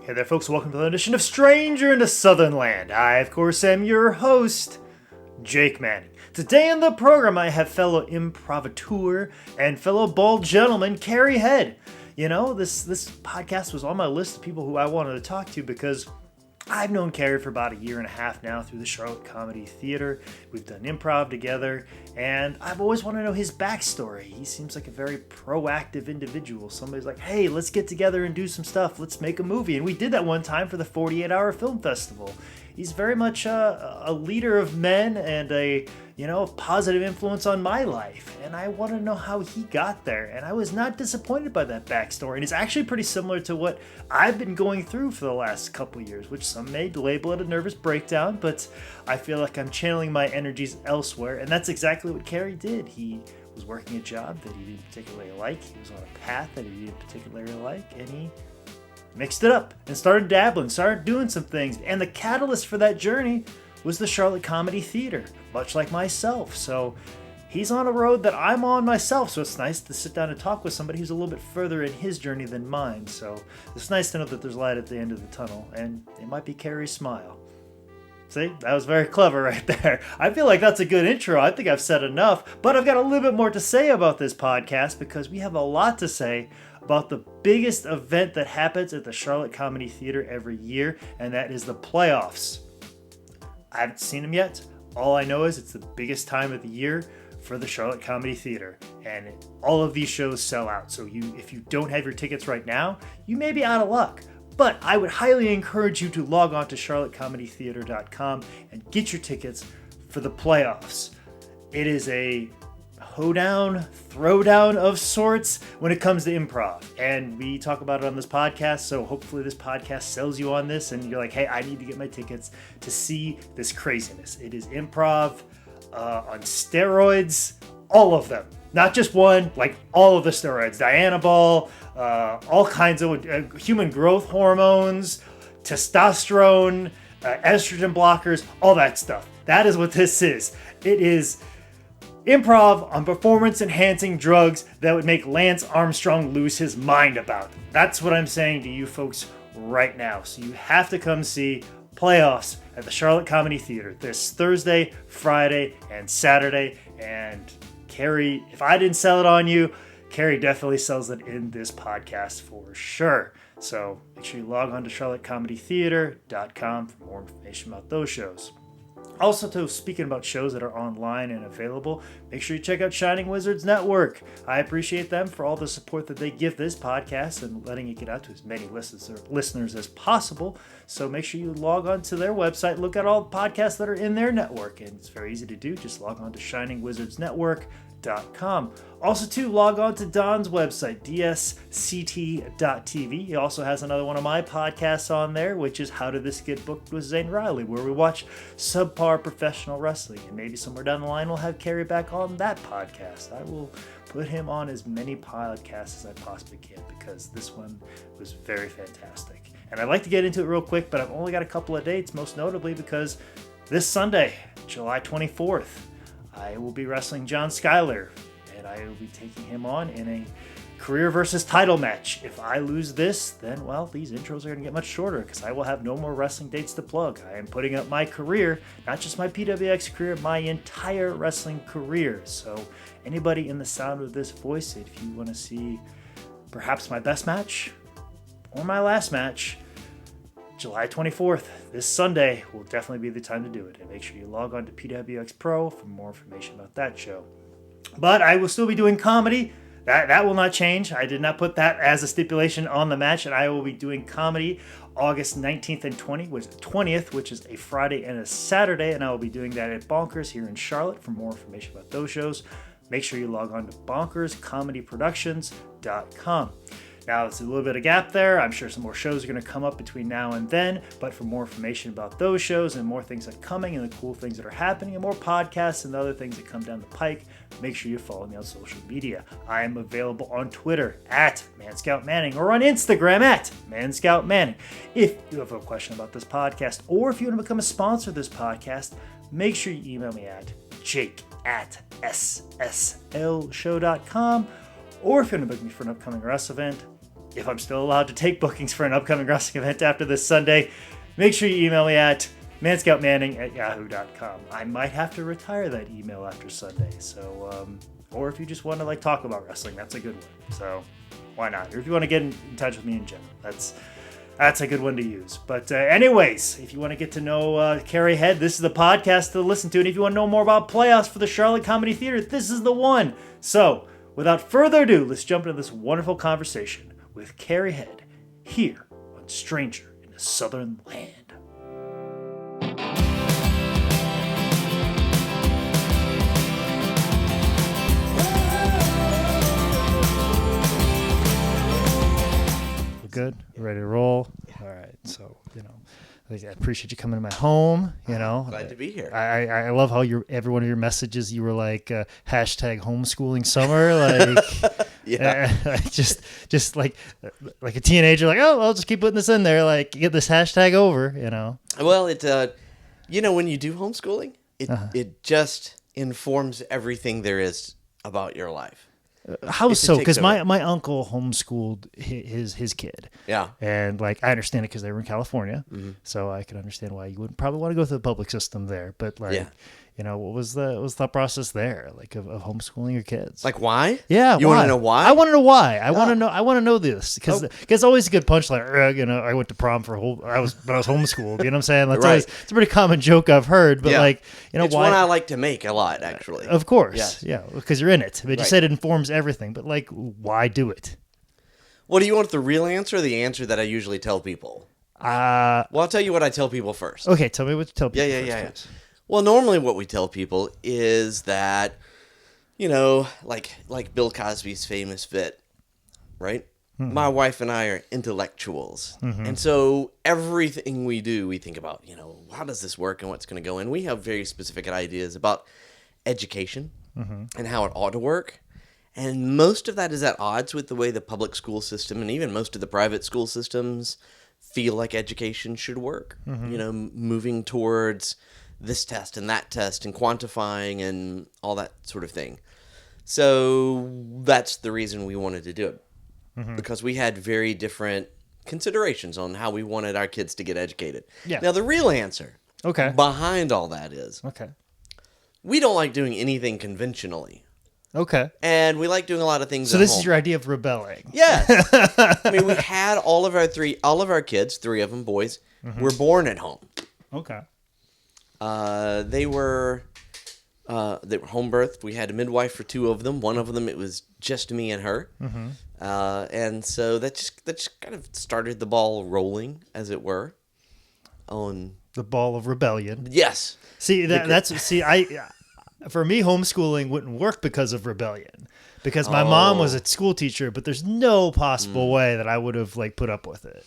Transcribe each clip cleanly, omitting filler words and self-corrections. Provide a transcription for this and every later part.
Hey there, folks. Welcome to the edition of Stranger in the Southern Land. I, of course, am your host, Jake Manning. Today on the program, I have fellow improvateur and fellow bald gentleman, Carey Head. You know, this podcast was on my list of people who I wanted to talk to because I've known Carey for about a year and a half now through the Charlotte Comedy Theater. We've done improv together, and I've always wanted to know his backstory. He seems like a very proactive individual. Somebody's like, hey, let's get together and do some stuff. Let's make a movie. And we did that one time for the 48-hour film festival. He's very much a leader of men and a positive influence on my life. And I want to know how he got there. And I was not disappointed by that backstory. And it's actually pretty similar to what I've been going through for the last couple of years, which some may label it a nervous breakdown, but I feel like I'm channeling my energies elsewhere. And that's exactly what Carey did. He was working a job that he didn't particularly like. He was on a path that he didn't particularly like. And he mixed it up and started dabbling, started doing some things. And the catalyst for that journey was the Charlotte Comedy Theater, much like myself. So he's on a road that I'm on myself. So it's nice to sit down and talk with somebody who's a little bit further in his journey than mine. So it's nice to know that there's light at the end of the tunnel, and it might be Carey's smile. See, that was very clever right there. I feel like that's a good intro. I think I've said enough, but I've got a little bit more to say about this podcast because we have a lot to say about the biggest event that happens at the Charlotte Comedy Theater every year, and that is the playoffs. I haven't seen them yet. All I know is it's the biggest time of the year for the Charlotte Comedy Theater, and all of these shows sell out. So if you don't have your tickets right now, you may be out of luck. But I would highly encourage you to log on to charlottecomedytheater.com and get your tickets for the playoffs. It is a hoedown, throwdown of sorts when it comes to improv. And we talk about it on this podcast, so hopefully this podcast sells you on this and you're like, hey, I need to get my tickets to see this craziness. It is improv on steroids, all of them. Not just one, like all of the steroids. Dianabol, all kinds of human growth hormones, testosterone, estrogen blockers, all that stuff. That is what this is. It is improv on performance-enhancing drugs that would make Lance Armstrong lose his mind about. That's what I'm saying to you folks right now. So you have to come see Playoffs at the Charlotte Comedy Theater this Thursday, Friday, and Saturday. And Carey, if I didn't sell it on you, Carey definitely sells it in this podcast for sure. So make sure you log on to charlottecomedytheater.com for more information about those shows. Also, speaking about shows that are online and available, make sure you check out Shining Wizards Network. I appreciate them for all the support that they give this podcast and letting it get out to as many listeners as possible. So make sure you log on to their website, look at all the podcasts that are in their network, and it's very easy to do. Just log on to shiningwizardsnetwork.com. Also, log on to Don's website, dsct.tv. He also has another one of my podcasts on there, which is How Did This Get Booked with Zane Riley, where we watch subpar professional wrestling. And maybe somewhere down the line we'll have Carey back on that podcast. I will put him on as many podcasts as I possibly can because this one was very fantastic. And I'd like to get into it real quick, but I've only got a couple of dates, most notably because this Sunday, July 24th, I will be wrestling John Schuyler, and I will be taking him on in a career versus title match. If I lose this, then, well, these intros are going to get much shorter because I will have no more wrestling dates to plug. I am putting up my career, not just my PWX career, my entire wrestling career. So anybody in the sound of this voice, if you want to see perhaps my best match or my last match, July 24th, this Sunday, will definitely be the time to do it. And make sure you log on to PWX Pro for more information about that show. But I will still be doing comedy. That will not change. I did not put that as a stipulation on the match, and I will be doing comedy August 19th and 20th, which is a Friday and a Saturday, and I will be doing that at Bonkers here in Charlotte. For more information about those shows, make sure you log on to bonkerscomedyproductions.com. Now, it's a little bit of gap there. I'm sure some more shows are going to come up between now and then, but for more information about those shows and more things that are coming and the cool things that are happening and more podcasts and other things that come down the pike, make sure you follow me on social media. I am available on Twitter at ManScoutManning or on Instagram at ManScoutManning. If you have a question about this podcast or if you want to become a sponsor of this podcast, make sure you email me at jake@sslshow.com, or if you want to book me for an upcoming wrestling event, if I'm still allowed to take bookings for an upcoming wrestling event after this Sunday, make sure you email me at manscoutmanning@yahoo.com. I might have to retire that email after Sunday, so or if you just want to like talk about wrestling, that's a good one. So why not? Or if you want to get in touch with me in general, that's a good one to use. But anyways, if you want to get to know Carey Head, this is the podcast to listen to. And if you want to know more about playoffs for the Charlotte Comedy Theater, this is the one. So without further ado, let's jump into this wonderful conversation with Carey Head here on Stranger in a Southern Land. Good, ready to roll. All right, so I appreciate you coming to my home. Glad to be here. I love how every one of your messages you were like hashtag homeschooling summer, like yeah, just like a teenager, like, oh, I'll just keep putting this in there, like get this hashtag over, Well, it when you do homeschooling, it just informs everything there is about your life. How so? Because my uncle homeschooled his kid. Yeah. And like I understand it because they were in California, so I can understand why you wouldn't probably want to go through the public system there. But like, what was the thought process there, like of homeschooling your kids? Like why? Yeah. You want to know why? I want to know why. I want to know this because it's always a good punchline. I went to prom but I was homeschooled. You know what I'm saying? That's right. It's a pretty common joke I've heard. But it's why? One I like to make a lot actually. Of course. Yes. Yeah. Because you're in it. But you said it informs everything. But like, why do it? Well, do you want the real answer or the answer that I usually tell people? Well, I'll tell you what I tell people first. Okay, tell me what you tell people first. Yeah. Well, normally what we tell people is that, like Bill Cosby's famous bit, right? Mm-hmm. My wife and I are intellectuals. Mm-hmm. And so everything we do, we think about, how does this work and what's going to go in? We have very specific ideas about education and how it ought to work. And most of that is at odds with the way the public school system and even most of the private school systems feel like education should work. Moving towards this test and that test and quantifying and all that sort of thing. So that's the reason we wanted to do it. Because we had very different considerations on how we wanted our kids to get educated. Yeah. Now, the real answer behind all that is we don't like doing anything conventionally. Okay. And we like doing a lot of things So at this home. is your idea of rebelling. Yes. I mean, we had all of our kids, 3 of them boys, were born at home. Okay. They were home birthed. We had a midwife for 2 of them. One of them, it was just me and her. And so that just kind of started the ball rolling, as it were, on the ball of rebellion. Yes. For me, homeschooling wouldn't work because of rebellion. Because my mom was a school teacher, but there's no possible way that I would have put up with it.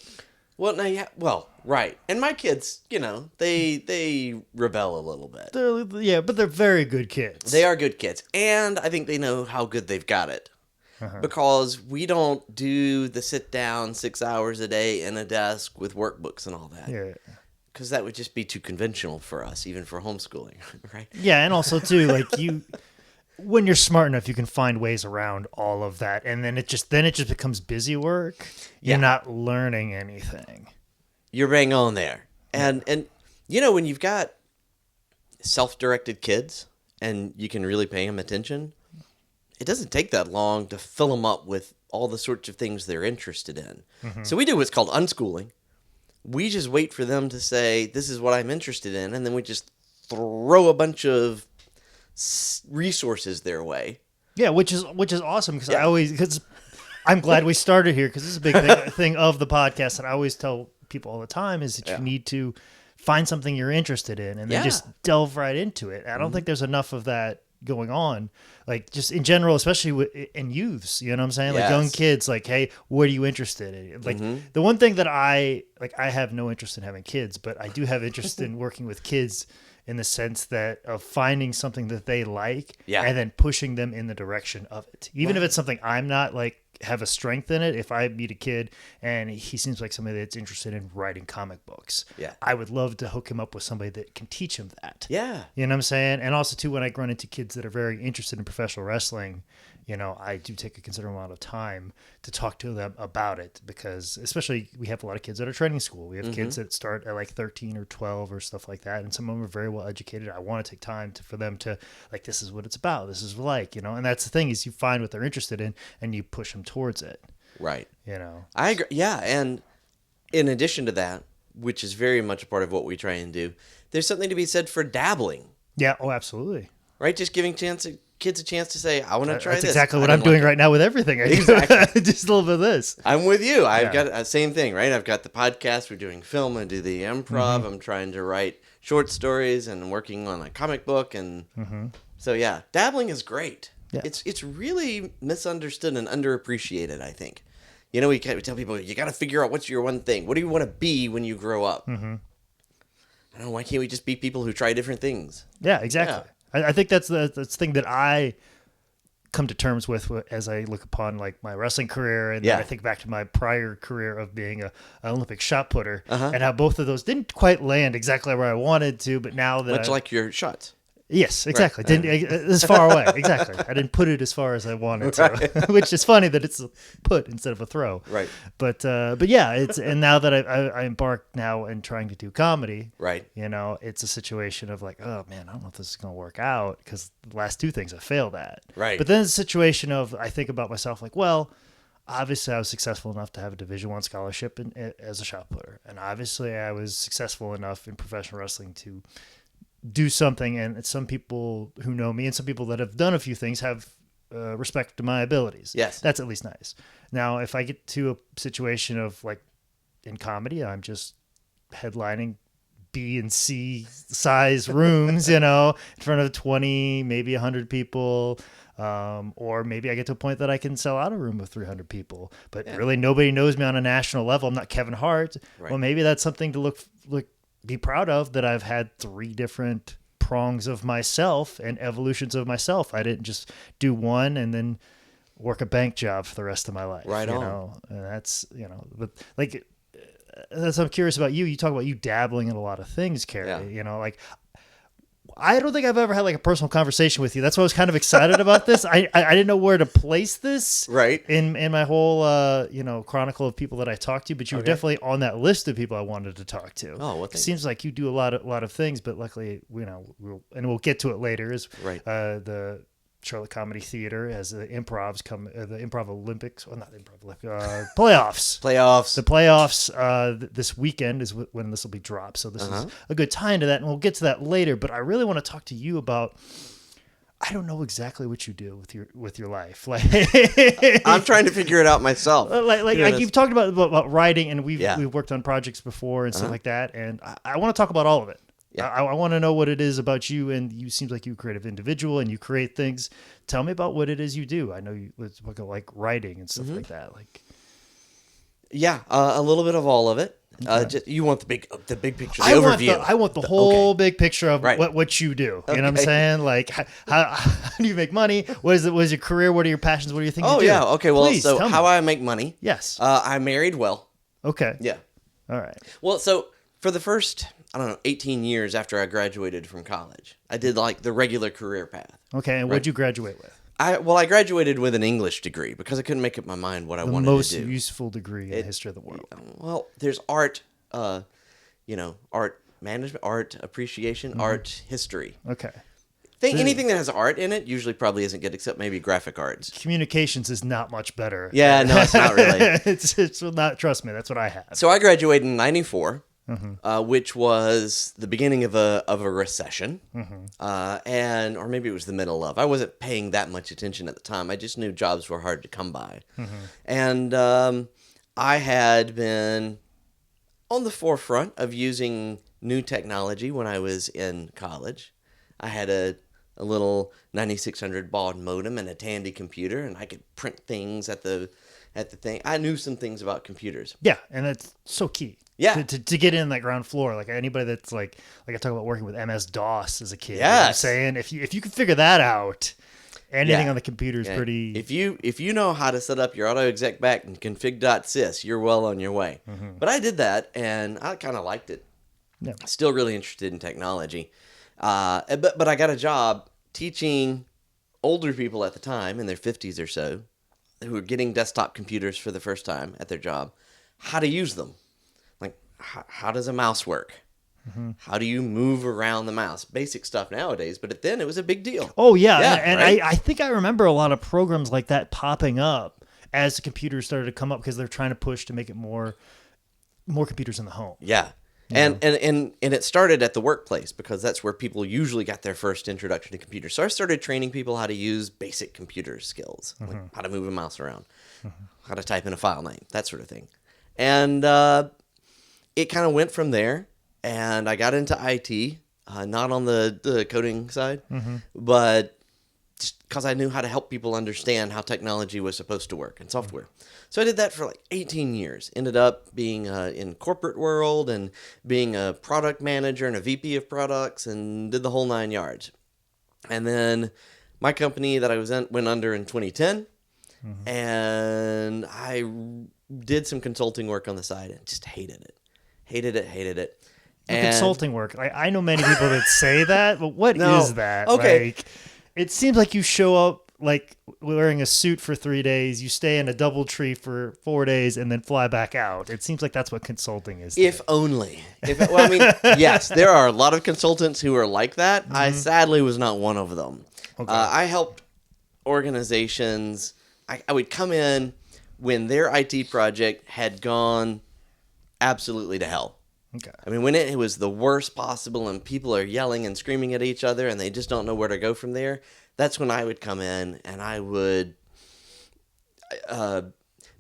Well, right. And my kids, they rebel a little bit. But they're very good kids. They are good kids. And I think they know how good they've got it. Because we don't do the sit down 6 hours a day in a desk with workbooks and all that. Yeah. Because that would just be too conventional for us, even for homeschooling, right? Yeah, and also too, when you're smart enough, you can find ways around all of that, and then it just becomes busy work. You're not learning anything. You're bang on there, and when you've got self-directed kids and you can really pay them attention, it doesn't take that long to fill them up with all the sorts of things they're interested in. So we do what's called unschooling. We just wait for them to say, this is what I'm interested in, and then we just throw a bunch of resources their way. Yeah, which is awesome because I'm glad we started here because this is a big thing of the podcast that I always tell people all the time is that you need to find something you're interested in and then just delve right into it. I don't think there's enough of that going on, just in general, especially in youths, you know what I'm saying? Like young kids, hey, what are you interested in? The one thing that I have no interest in having kids, but I do have interest in working with kids in the sense that of finding something that they like and then pushing them in the direction of it. Even if it's something I'm not have a strength in it. If I meet a kid and he seems like somebody that's interested in writing comic books, I would love to hook him up with somebody that can teach him that. Yeah. You know what I'm saying? And also too, when I run into kids that are very interested in professional wrestling, I do take a considerable amount of time to talk to them about it, because especially we have a lot of kids that are training school. We have kids that start at like 13 or 12 or stuff like that. And some of them are very well educated. I want to take time for them to like, this is what it's about. This is like, and that's the thing is you find what they're interested in and you push them towards it. Right. I agree. Yeah. And in addition to that, which is very much a part of what we try and do, there's something to be said for dabbling. Yeah. Oh, absolutely. Right. Just giving kids a chance to say, I want to try this. That's exactly what I'm doing right now with everything. Exactly. Just a little bit of this. I'm with you. I've got the same thing, right? I've got the podcast. We're doing film. I do the improv. I'm trying to write short stories and working on a comic book. And so, yeah, dabbling is great. Yeah. It's really misunderstood and underappreciated, I think. We tell people, you got to figure out what's your one thing. What do you want to be when you grow up? I don't know. Why can't we just be people who try different things? Yeah, exactly. Yeah. I think that's the thing that I come to terms with as I look upon like my wrestling career, and then I think back to my prior career of being an Olympic shot putter, and how both of those didn't quite land exactly where I wanted to, but now that much like your shots. Yes, exactly. Right. Didn't as far away. Exactly. I didn't put it as far as I wanted to, which is funny that it's a put instead of a throw. Right. But yeah, and now that I embark now in trying to do comedy, right. It's a situation of like, oh man, I don't know if this is going to work out because the last two things I failed at. Right. But then it's a situation of I think about myself like, well, obviously I was successful enough to have a Division I scholarship as a shot putter, and obviously I was successful enough in professional wrestling to do something, and some people who know me and some people that have done a few things have respect to my abilities. Yes. That's at least nice. Now, if I get to a situation of like in comedy, I'm just headlining B and C size rooms, in front of 20, maybe 100 people, or maybe I get to a point that I can sell out a room of 300 people, but really nobody knows me on a national level. I'm not Kevin Hart. Right. Well, maybe that's something to be proud of, that I've had 3 different prongs of myself and evolutions of myself. I didn't just do one and then work a bank job for the rest of my life. Right on. And that's, but like, that's, I'm curious about you. You talk about you dabbling in a lot of things, Carey, like, I don't think I've ever had like a personal conversation with you. That's why I was kind of excited about this. I didn't know where to place this in my whole chronicle of people that I talked to, but you were definitely on that list of people I wanted to talk to. Oh, it seems like you do a lot of things, but luckily we'll get to it later. Is the Charlotte Comedy Theater as the Improvs come, the Improv Olympics, well, not Improv Olympics, playoffs. Playoffs. The playoffs this weekend is when this will be dropped. So this is a good tie into that, and we'll get to that later. But I really want to talk to you about. I don't know exactly what you do with your life. Like, I'm trying to figure it out myself. Like you've talked about writing, and we've worked on projects before and stuff like that, and I want to talk about all of it. Yeah. I want to know what it is about you, and you seem like you're a creative individual and you create things. Tell me about what it is you do. I know you like writing and stuff like that. Like, a little bit of all of it. You want the big picture, the overview. I want the whole big picture of what you do. You know what I'm saying? Like, how do you make money? What is your career? What are your passions? What are your things you do? Yeah. Okay. Well, Please, so how I make money? Yes. I married well. Okay. Yeah. All right. Well, so for the first, 18 years after I graduated from college, I did like the regular career path. Okay. And what'd you graduate with? I graduated with an English degree because I couldn't make up my mind what I wanted to do. The most useful degree in the history of the world. Well, there's art, art management, art appreciation, art history. Okay. Anything that has art in it usually probably isn't good, except maybe graphic arts. Communications is not much better. Yeah, no, it's not really. it's not. Trust me, that's what I have. So I graduated in '94. Which was the beginning of a recession, or maybe it was the middle of. I wasn't paying that much attention at the time. I just knew jobs were hard to come by, and I had been on the forefront of using new technology when I was in college. I had a little 9600 baud modem and a Tandy computer, and I could print things at the thing. I knew some things about computers. Yeah, and that's so key. Yeah. To get in that ground floor, like anybody that's like I talk about working with MS-DOS as a kid. Yes. You know what I'm saying? If you can figure that out, anything on the computer is pretty. If you know how to set up your auto exec back and config.sys, you're well on your way. But I did that, and I kind of liked it. Yeah. Still really interested in technology. But I got a job teaching older people at the time, in their 50s or so, who were getting desktop computers for the first time at their job, how to use them. Like, how does a mouse work? How do you move around the mouse? Basic stuff nowadays, but then it was a big deal. Oh, yeah. Yeah, and right? I think I remember a lot of programs like that popping up as the computers started to come up because they're trying to push to make it more computers in the home. Yeah. And it started at the workplace because that's where people usually got their first introduction to computers. So I started training people how to use basic computer skills, like how to move a mouse around, how to type in a file name, that sort of thing. And it kind of went from there. And I got into IT, not on the coding side, but just because I knew how to help people understand how technology was supposed to work and software. So I did that for like 18 years. Ended up being in corporate world and being a product manager and a VP of products and did the whole 9 yards. And then my company that I was in went under in 2010, and I did some consulting work on the side and just hated it. Hated it. Consulting work. I know many people that say that, but what is that? Okay. Like, it seems like you show up like wearing a suit for 3 days, you stay in a DoubleTree for 4 days, and then fly back out. It seems like that's what consulting is. If only. Yes, there are a lot of consultants who are like that. I sadly was not one of them. Okay. I helped organizations. I would come in when their IT project had gone absolutely to hell. Okay. I mean, when it was the worst possible and people are yelling and screaming at each other and they just don't know where to go from there, that's when I would come in and I would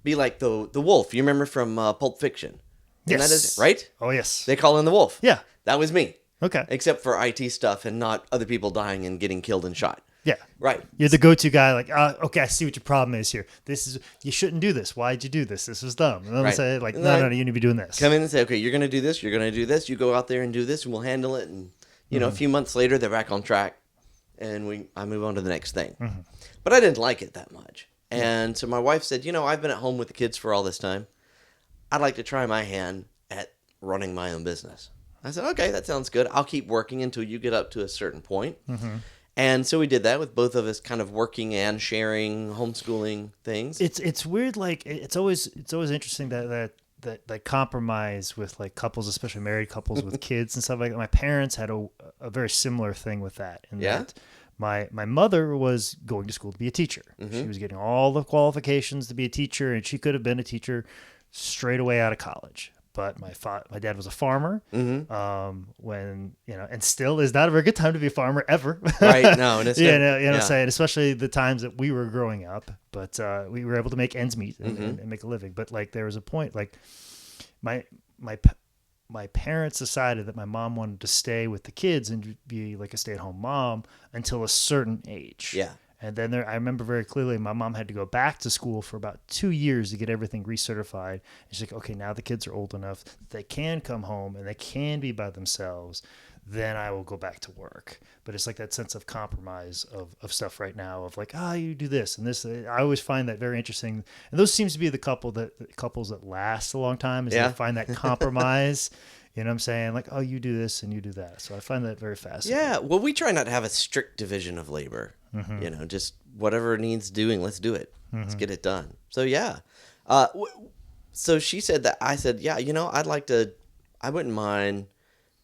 be like the wolf. You remember from Pulp Fiction? Yes. And that is, right? Oh, yes. They call in the wolf. Yeah. That was me. Okay. Except for IT stuff and not other people dying and getting killed and shot. Yeah. Right. You're the go-to guy. Like, okay, I see what your problem is here. You shouldn't do this. Why'd you do this? This was dumb. And then Right. say, like, no, you need to be doing this. Come in and say, okay, you're going to do this. You're going to do this. You go out there and do this, and we'll handle it. And a few months later, they're back on track, and I move on to the next thing. But I didn't like it that much, and so my wife said, I've been at home with the kids for all this time. I'd like to try my hand at running my own business. I said, okay, that sounds good. I'll keep working until you get up to a certain point. And so we did that with both of us kind of working and sharing homeschooling things. It's weird. Like, it's always interesting that compromise with like couples, especially married couples with kids and stuff like that. My parents had a very similar thing with that. That my mother was going to school to be a teacher. She was getting all the qualifications to be a teacher, and she could have been a teacher straight away out of college. But my dad was a farmer, when, and still is not a very good time to be a farmer ever. Right. No. And it's saying, especially the times that we were growing up, but we were able to make ends meet and make a living. But like, there was a point, like my parents decided that my mom wanted to stay with the kids and be like a stay-at-home mom until a certain age. Yeah. And then I remember very clearly my mom had to go back to school for about 2 years to get everything recertified. And she's like, okay, now the kids are old enough that they can come home and they can be by themselves. Then I will go back to work. But it's like that sense of compromise of stuff right now of like, you do this and this. I always find that very interesting. And those seems to be the couples that last a long time is they find that compromise. You know what I'm saying? Like, you do this and you do that. So I find that very fascinating. Yeah. Well, we try not to have a strict division of labor. Just whatever needs doing, let's do it. Let's get it done. So, yeah. So she said that. I said, yeah, I wouldn't mind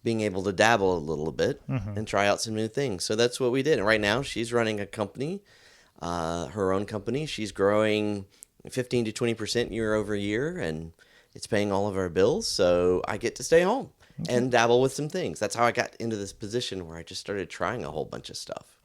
being able to dabble a little bit and try out some new things. So that's what we did. And right now she's running a company, her own company. She's growing 15 to 20% year over year, and it's paying all of our bills. So I get to stay home and dabble with some things. That's how I got into this position where I just started trying a whole bunch of stuff.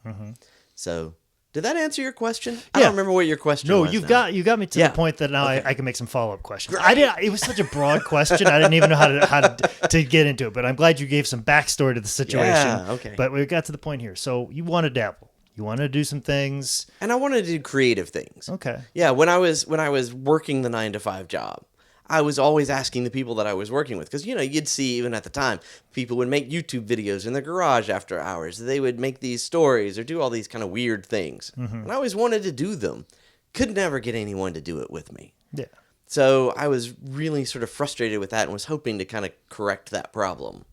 So did that answer your question? I don't remember what your question was. No, you got me to the point that now I can make some follow-up questions. It was such a broad question. I didn't even know how to get into it, but I'm glad you gave some backstory to the situation. Yeah, okay. But we got to the point here. So you want to dabble. You want to do some things. And I wanted to do creative things. Okay. Yeah, when I was working the 9-to-5 job, I was always asking the people that I was working with, because, you'd see even at the time, people would make YouTube videos in their garage after hours. They would make these stories or do all these kind of weird things. And I always wanted to do them. Could never get anyone to do it with me. Yeah. So I was really sort of frustrated with that and was hoping to kind of correct that problem.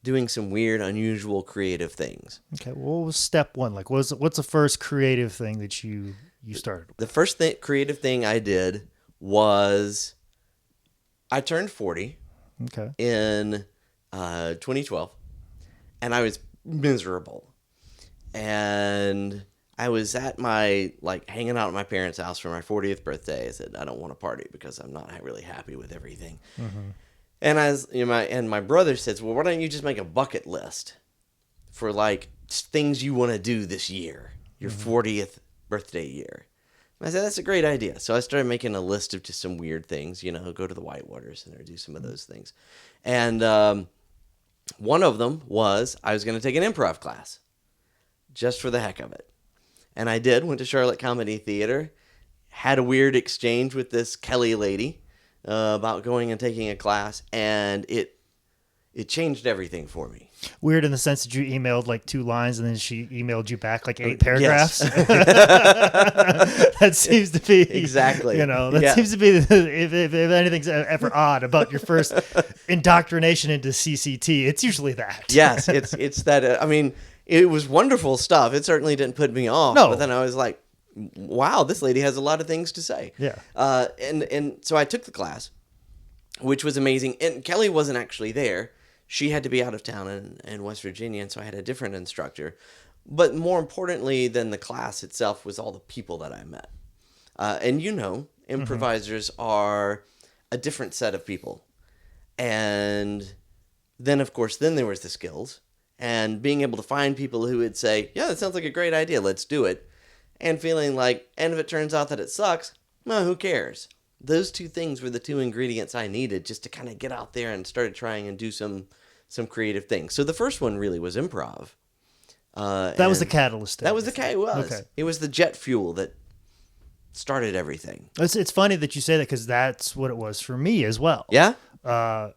doing some weird, unusual, creative things. Okay, well, what was step one? Like, what's the first creative thing that you started with? The first creative thing I did was I turned 40 in 2012, and I was miserable. And I was at hanging out at my parents' house for my 40th birthday. I said, I don't want to party because I'm not really happy with everything. Mm-hmm. And my brother says, well, why don't you just make a bucket list for things you want to do this year, your 40th birthday year. And I said, that's a great idea. So I started making a list of just some weird things, go to the Whitewater Center, do some of those things. And one of them was I was going to take an improv class just for the heck of it. And I did, went to Charlotte Comedy Theater, had a weird exchange with this Kelley lady about going and taking a class, and it changed everything for me. Weird in the sense that you emailed 2 lines and then she emailed you back 8 paragraphs. Yes. That seems to be exactly. Seems to be if anything's ever odd about your first indoctrination into CCT, it's usually that. Yes, it's that. It was wonderful stuff. It certainly didn't put me off. No. But then I was like, wow, this lady has a lot of things to say. Yeah. And so I took the class, which was amazing. And Kelley wasn't actually there. She had to be out of town in West Virginia, and so I had a different instructor. But more importantly than the class itself was all the people that I met. And improvisers are a different set of people. And then, of course, there was the skills. And being able to find people who would say, yeah, that sounds like a great idea, let's do it. And feeling and if it turns out that it sucks, well, who cares? Those 2 things were the 2 ingredients I needed just to kind of get out there and start trying and do some creative things. So the first one really was improv. That was the catalyst. That was the catalyst. Okay. It was the jet fuel that started everything. It's funny that you say that because that's what it was for me as well. Yeah? I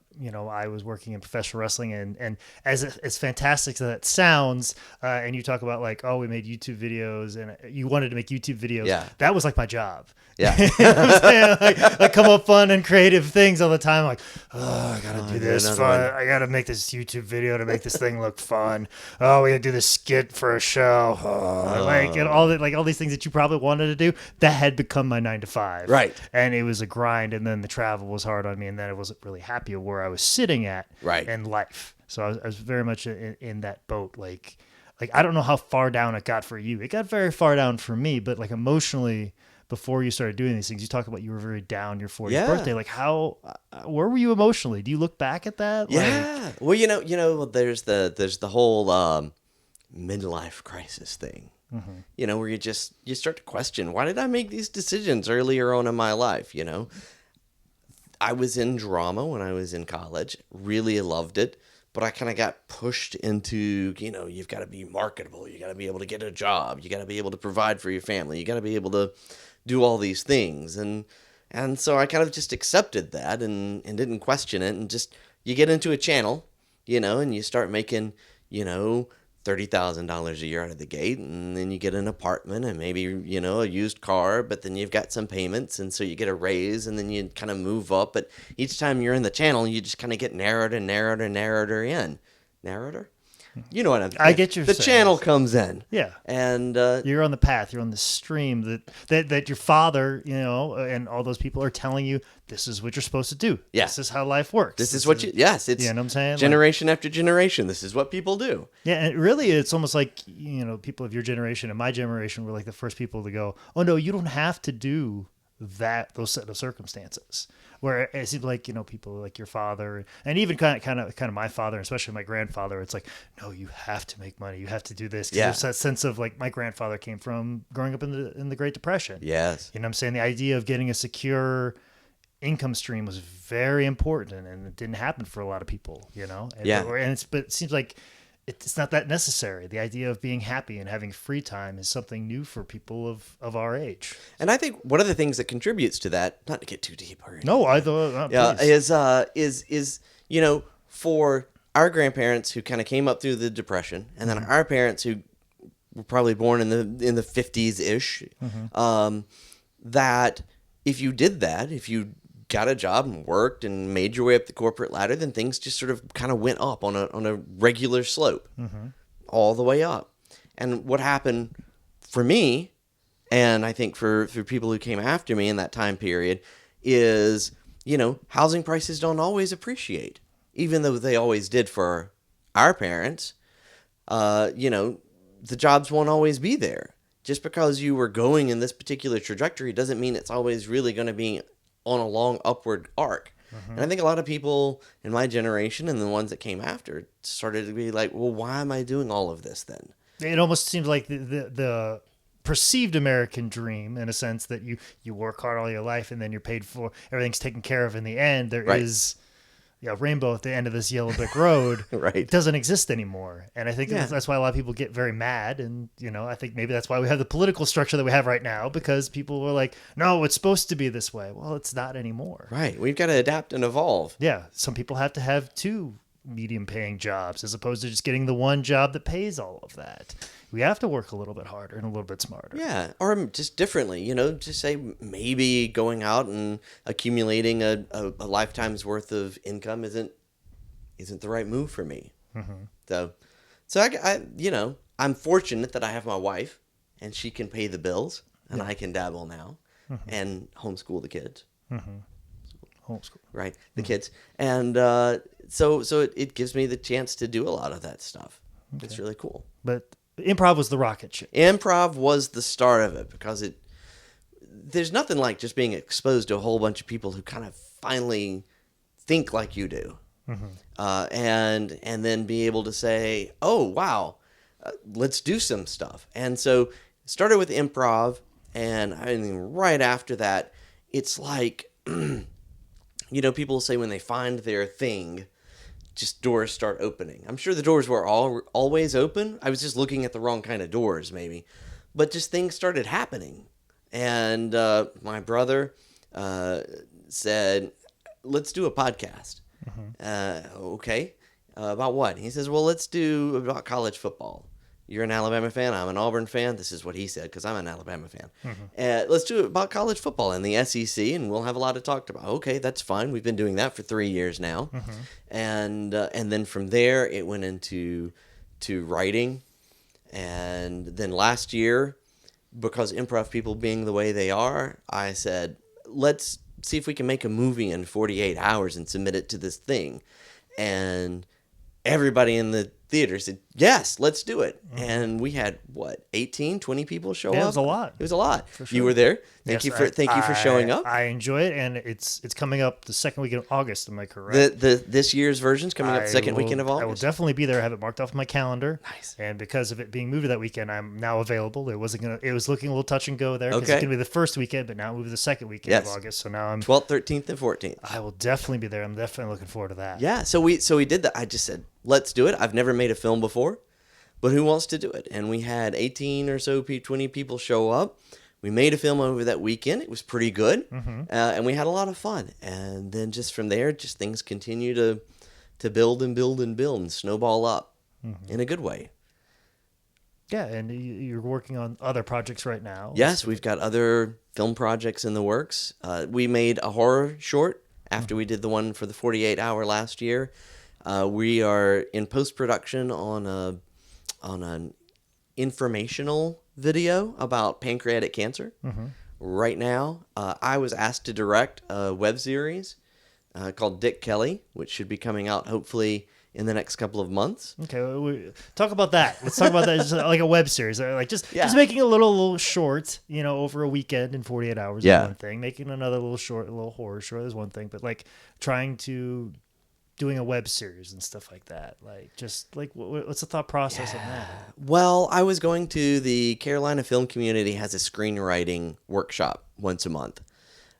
was working in professional wrestling, and as fantastic as that sounds, and you talk about we made YouTube videos, and you wanted to make YouTube videos. Yeah. That was my job. Yeah. I come up fun and creative things all the time. I gotta do this fun. I gotta make this YouTube video to make this thing look fun. Oh, we gotta do this skit for a show. And all these things that you probably wanted to do, that had become my 9 to 5. Right. And it was a grind, and then the travel was hard on me, and then I wasn't really happy with where I was sitting at in life. So I was very much in that boat. I don't know how far down it got for you. It got very far down for me, but emotionally, before you started doing these things, you talk about you were very down your 40th birthday. Where were you emotionally? Do you look back at that? Yeah. Well, there's the whole midlife crisis thing. Mm-hmm. Where you start to question, why did I make these decisions earlier on in my life? I was in drama when I was in college, really loved it, but I kind of got pushed into, you've got to be marketable, you got to be able to get a job, you got to be able to provide for your family, you got to be able to do all these things, and so I kind of just accepted that and didn't question it, and just, you get into a channel, and you start making, $30,000 a year out of the gate, and then you get an apartment and maybe, a used car, but then you've got some payments, and so you get a raise, and then you kind of move up, but each time you're in the channel, you just kind of get narrowed and narrowed and narrower in. Narrator? You know what I'm saying. I get your The saying. channel comes in. Yeah. And you're on the path, you're on the stream that your father, and all those people are telling you, this is what you're supposed to do. Yeah. This is how life works. This is what it's, you know what I'm saying? Generation after generation. This is what people do. Yeah. And really, it's almost like, people of your generation and my generation were the first people to go, oh no, you don't have to do those set of circumstances. Where it seems people like your father and even kind of my father, and especially my grandfather, it's no, you have to make money, you have to do this. Yeah. There's that sense of my grandfather came from growing up in the Great Depression. Yes. You know what I'm saying? The idea of getting a secure income stream was very important, and it didn't happen for a lot of people. But it seems like it's not that necessary. The idea of being happy and having free time is something new for people of our age. And I think one of the things that contributes to that, not to get too deep or anything, no, I thought is for our grandparents who kind of came up through the Depression, and then our parents who were probably born in the 50s ish, that if you did that, if you got a job and worked and made your way up the corporate ladder, then things just sort of kind of went up on a regular slope, all the way up. And what happened for me, and I think for people who came after me in that time period, is, housing prices don't always appreciate, even though they always did for our parents. The jobs won't always be there. Just because you were going in this particular trajectory doesn't mean it's always really going to be on a long upward arc. And I think a lot of people in my generation and the ones that came after started to be like, well, why am I doing all of this then? It almost seems like the perceived American dream, in a sense, that you work hard all your life and then you're paid for, everything's taken care of in the end. There is a rainbow at the end of this yellow brick road. Right. It doesn't exist anymore. And I think that's why a lot of people get very mad. And, I think maybe that's why we have the political structure that we have right now, because people were like, no, it's supposed to be this way. Well, it's not anymore. Right. We've got to adapt and evolve. Yeah. Some people have to have 2 medium paying jobs as opposed to just getting the one job that pays all of that. We have to work a little bit harder and a little bit smarter. Yeah, or just differently, just say maybe going out and accumulating a lifetime's worth of income isn't the right move for me. So I'm fortunate that I have my wife and she can pay the bills and I can dabble now and homeschool the kids. Homeschool. Right, the kids. And so it gives me the chance to do a lot of that stuff. Okay. It's really cool. But Improv was the rocket ship. Improv was the start of it, because there's nothing like just being exposed to a whole bunch of people who kind of finally think like you do. And then be able to say, oh, wow, let's do some stuff. And so started with improv, and I mean, right after that, it's like, people say when they find their thing, just doors start opening. I'm sure the doors were always open. I was just looking at the wrong kind of doors, maybe. But just things started happening. And my brother said, let's do a podcast. Okay. About what? He says, well, let's do about college football. You're an Alabama fan. I'm an Auburn fan. This is what he said, because I'm an Alabama fan. Let's do it about college football and the SEC, and we'll have a lot to talk about. Okay, that's fine. We've been doing that for 3 years now. And then from there, it went into writing. And then last year, because improv people being the way they are, I said, let's see if we can make a movie in 48 hours and submit it to this thing. And everybody in the theater said, yes, let's do it. And we had 18, 20 people show up. It was a lot. It was a lot. For sure. You were there. Thank you for showing up. I enjoy it, and it's coming up the second week of August. Am I correct? This year's version's coming up the second weekend of August. I will definitely be there. I have it marked off my calendar. Nice. And because of it being moved to that weekend, I'm now available. It was looking a little touch and go there. Okay. It's going to be the first weekend, but now it moved to the second weekend of August. So now I'm 12th, 13th, and 14th. I will definitely be there. I'm definitely looking forward to that. Yeah. So we did that. I just said, let's do it. I've never made a film before, but who wants to do it? And we had 18 or so, 20 people show up. We made a film over that weekend. It was pretty good, and we had a lot of fun. And then just from there, just things continue to build and build and build and snowball up in a good way. Yeah, and you're working on other projects right now. Yes, we've got other film projects in the works. We made a horror short after we did the one for the 48 hour last year. We are in post-production on an informational video about pancreatic cancer. Right now, I was asked to direct a web series called Dick Kelley, which should be coming out hopefully in the next couple of months. Okay, talk about that. Let's talk about that. Just like a web series, like just making a little short, over a weekend in 48 hours is one thing. Making another little short, a little horror short is one thing. But like doing a web series and stuff like that, what's the thought process on that? Well, I was going to the Carolina film community has a screenwriting workshop once a month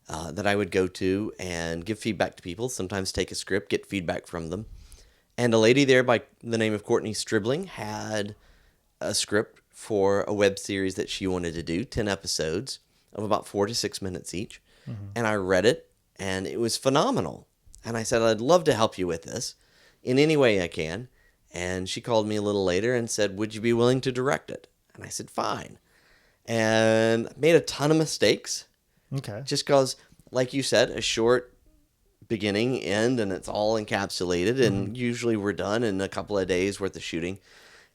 that I would go to and give feedback to people, sometimes take a script, get feedback from them. And a lady there by the name of Courtney Stribling had a script for a web series that she wanted to do, 10 episodes of about 4 to 6 minutes each. And I read it, and it was phenomenal. And I said, I'd love to help you with this in any way I can. And she called me a little later and said, would you be willing to direct it? And I said, fine. And made a ton of mistakes. Okay. Just because, like you said, a short beginning, end, and it's all encapsulated. And usually we're done in a couple of days worth of shooting.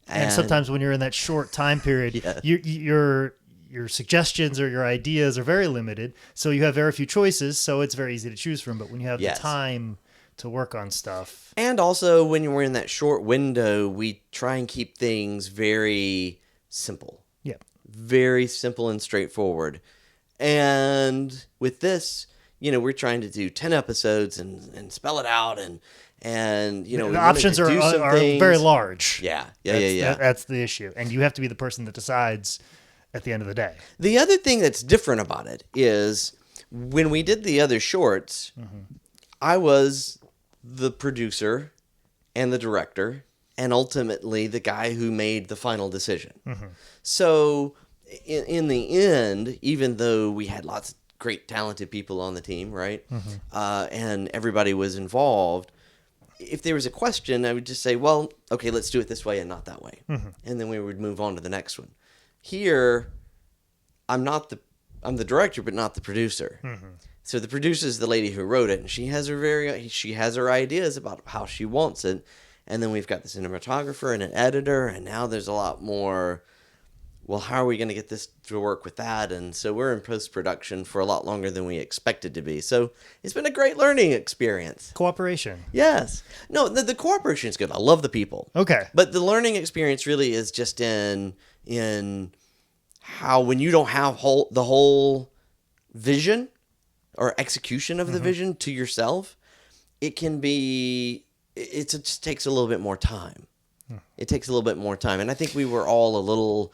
And sometimes when you're in that short time period, Yes. your suggestions or your ideas are very limited. So you have very few choices. So it's very easy to choose from. But when you have Yes. the time to work on stuff. And also, when we're in that short window, we try and keep things very simple. Yeah. Very simple and straightforward. And with this, we're trying to do 10 episodes and spell it out. And The we options wanted to do some are things. very large. Yeah. That's the issue. And you have to be the person that decides at the end of the day. The other thing that's different about it is when we did the other shorts, I was the producer and the director and ultimately the guy who made the final decision. So in the end, even though we had lots of great talented people on the team, right? And everybody was involved, if there was a question, I would just say, well, okay, let's do it this way and not that way. And then we would move on to the next one. Here, I'm the director, but not the producer. So the producer is the lady who wrote it, and she has her ideas about how she wants it. And then we've got the cinematographer and an editor, and now there's a lot more. Well, how are we going to get this to work with that? And so we're in post-production for a lot longer than we expected to be. So it's been a great learning experience. Cooperation. Yes. No, the cooperation is good. I love the people. Okay. But the learning experience really is just in how when you don't have the whole vision or execution of the vision to yourself, it just takes a little bit more time. It takes a little bit more time. And I think we were all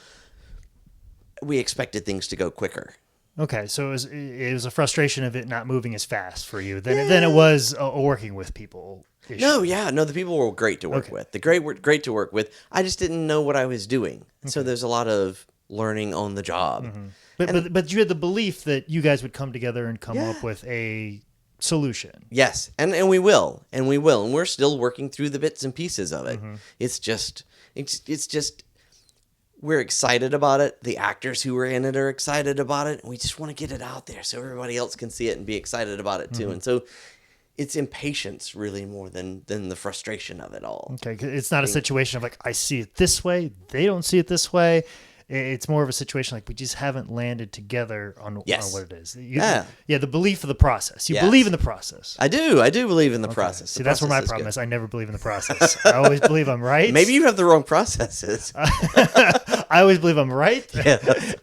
we expected things to go quicker. Okay, so it was a frustration of it not moving as fast for you than it was working with people. Issue. No, the people were great to work with. Great to work with. I just didn't know what I was doing. So there's a lot of learning on the job. But you had the belief that you guys would come together and come up with a solution. Yes, and we will, and we're still working through the bits and pieces of it. It's just we're excited about it. The actors who are in it are excited about it, and we just want to get it out there so everybody else can see it and be excited about it too. And so it's impatience really more than the frustration of it all. Okay, it's not a situation of like I see it this way, they don't see it this way. It's more of a situation like we just haven't landed together on what it is. The belief of the process. You believe in the process. I do believe in the process. See, that's where my problem is. I never believe in the process. I always believe I'm right. Maybe you have the wrong processes. I always believe I'm right.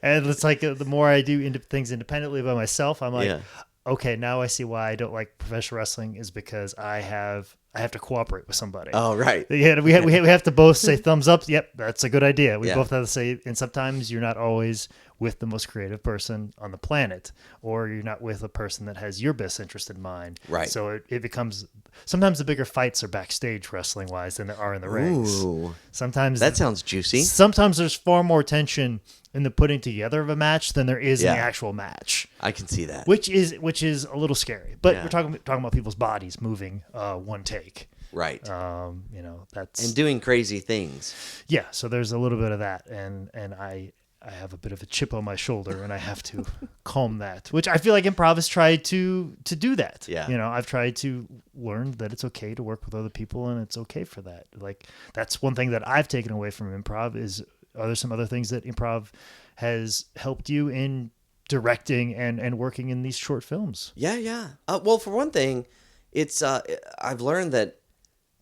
And it's like the more I do things independently by myself, I'm like, okay, now I see why I don't like professional wrestling is because I have to cooperate with somebody. Oh, right. Yeah, we have to both say thumbs up. Yep, that's a good idea. We both have to say, and sometimes you're not always with the most creative person on the planet, or you're not with a person that has your best interest in mind. Right. So it becomes, sometimes the bigger fights are backstage wrestling wise than there are in the rings. Ooh, sometimes that sounds juicy. Sometimes there's far more tension in the putting together of a match than there is in the actual match. I can see that. Which is a little scary. But we're talking about people's bodies moving one take. Right. That's and doing crazy things. Yeah, so there's a little bit of that and I have a bit of a chip on my shoulder and I have to calm that. Which I feel like improv has tried to do that. Yeah. I've tried to learn that it's okay to work with other people and it's okay for that. Like that's one thing that I've taken away from improv is are there some other things that improv has helped you in directing and working in these short films? Yeah. Well, for one thing, it's I've learned that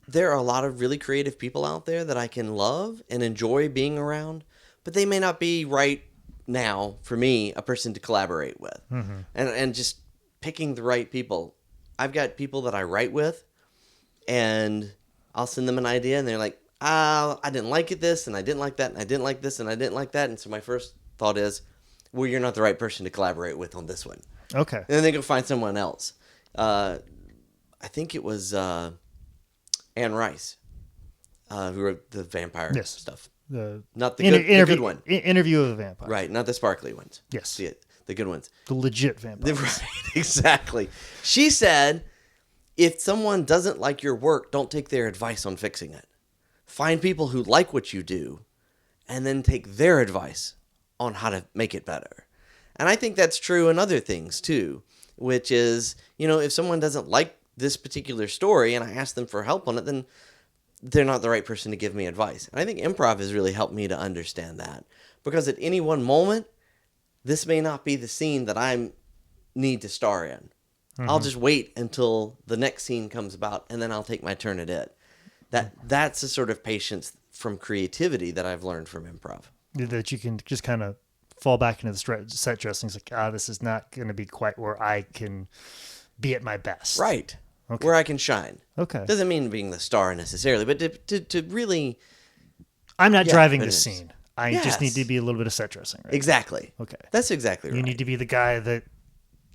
there are a lot of really creative people out there that I can love and enjoy being around, but they may not be right now for me, a person to collaborate with. And just picking the right people. I've got people that I write with, and I'll send them an idea, and they're like, I didn't like it this, and I didn't like that, and I didn't like this, and I didn't like that. And so my first thought is, well, you're not the right person to collaborate with on this one. Okay. And then they go find someone else. I think it was Anne Rice who wrote the vampire stuff. Not the good one. Interview of the Vampire. Right, not the sparkly ones. Yes. The good ones. The legit vampires. Right, exactly. She said, if someone doesn't like your work, don't take their advice on fixing it. Find people who like what you do and then take their advice on how to make it better. And I think that's true in other things too, which is, if someone doesn't like this particular story and I ask them for help on it, then they're not the right person to give me advice. And I think improv has really helped me to understand that, because at any one moment, this may not be the scene that I need to star in. I'll just wait until the next scene comes about, and then I'll take my turn at it. That's a sort of patience from creativity that I've learned from improv. That you can just kind of fall back into the set dressing. It's like, this is not going to be quite where I can be at my best. Right. Okay. Where I can shine. Okay. Doesn't mean being the star necessarily, but to really... I'm not driving the scene. I just need Yes. to be a little bit of set dressing. Right? Exactly. Okay. That's exactly right. You need to be the guy that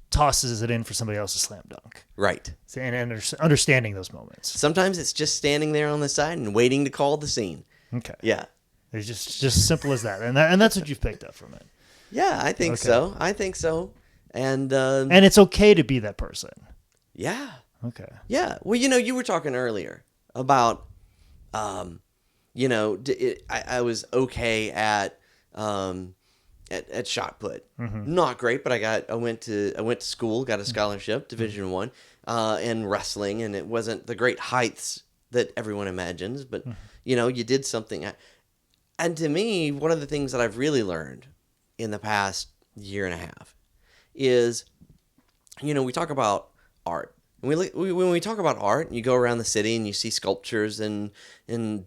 tosses it in for somebody else's slam dunk. Right. And understanding those moments. Sometimes it's just standing there on the side and waiting to call the scene. Okay. Yeah. It's just simple as that. And that's what you've picked up from it. Yeah, I think so. And it's okay to be that person. yeah. Okay. Yeah. Well, you were talking earlier about, I was okay at shot put. Not great, but I went to school, got a scholarship, Division I, in wrestling, and it wasn't the great heights that everyone imagines, but you did something. And to me, one of the things that I've really learned in the past year and a half is, we talk about art. When we talk about art, you go around the city and you see sculptures and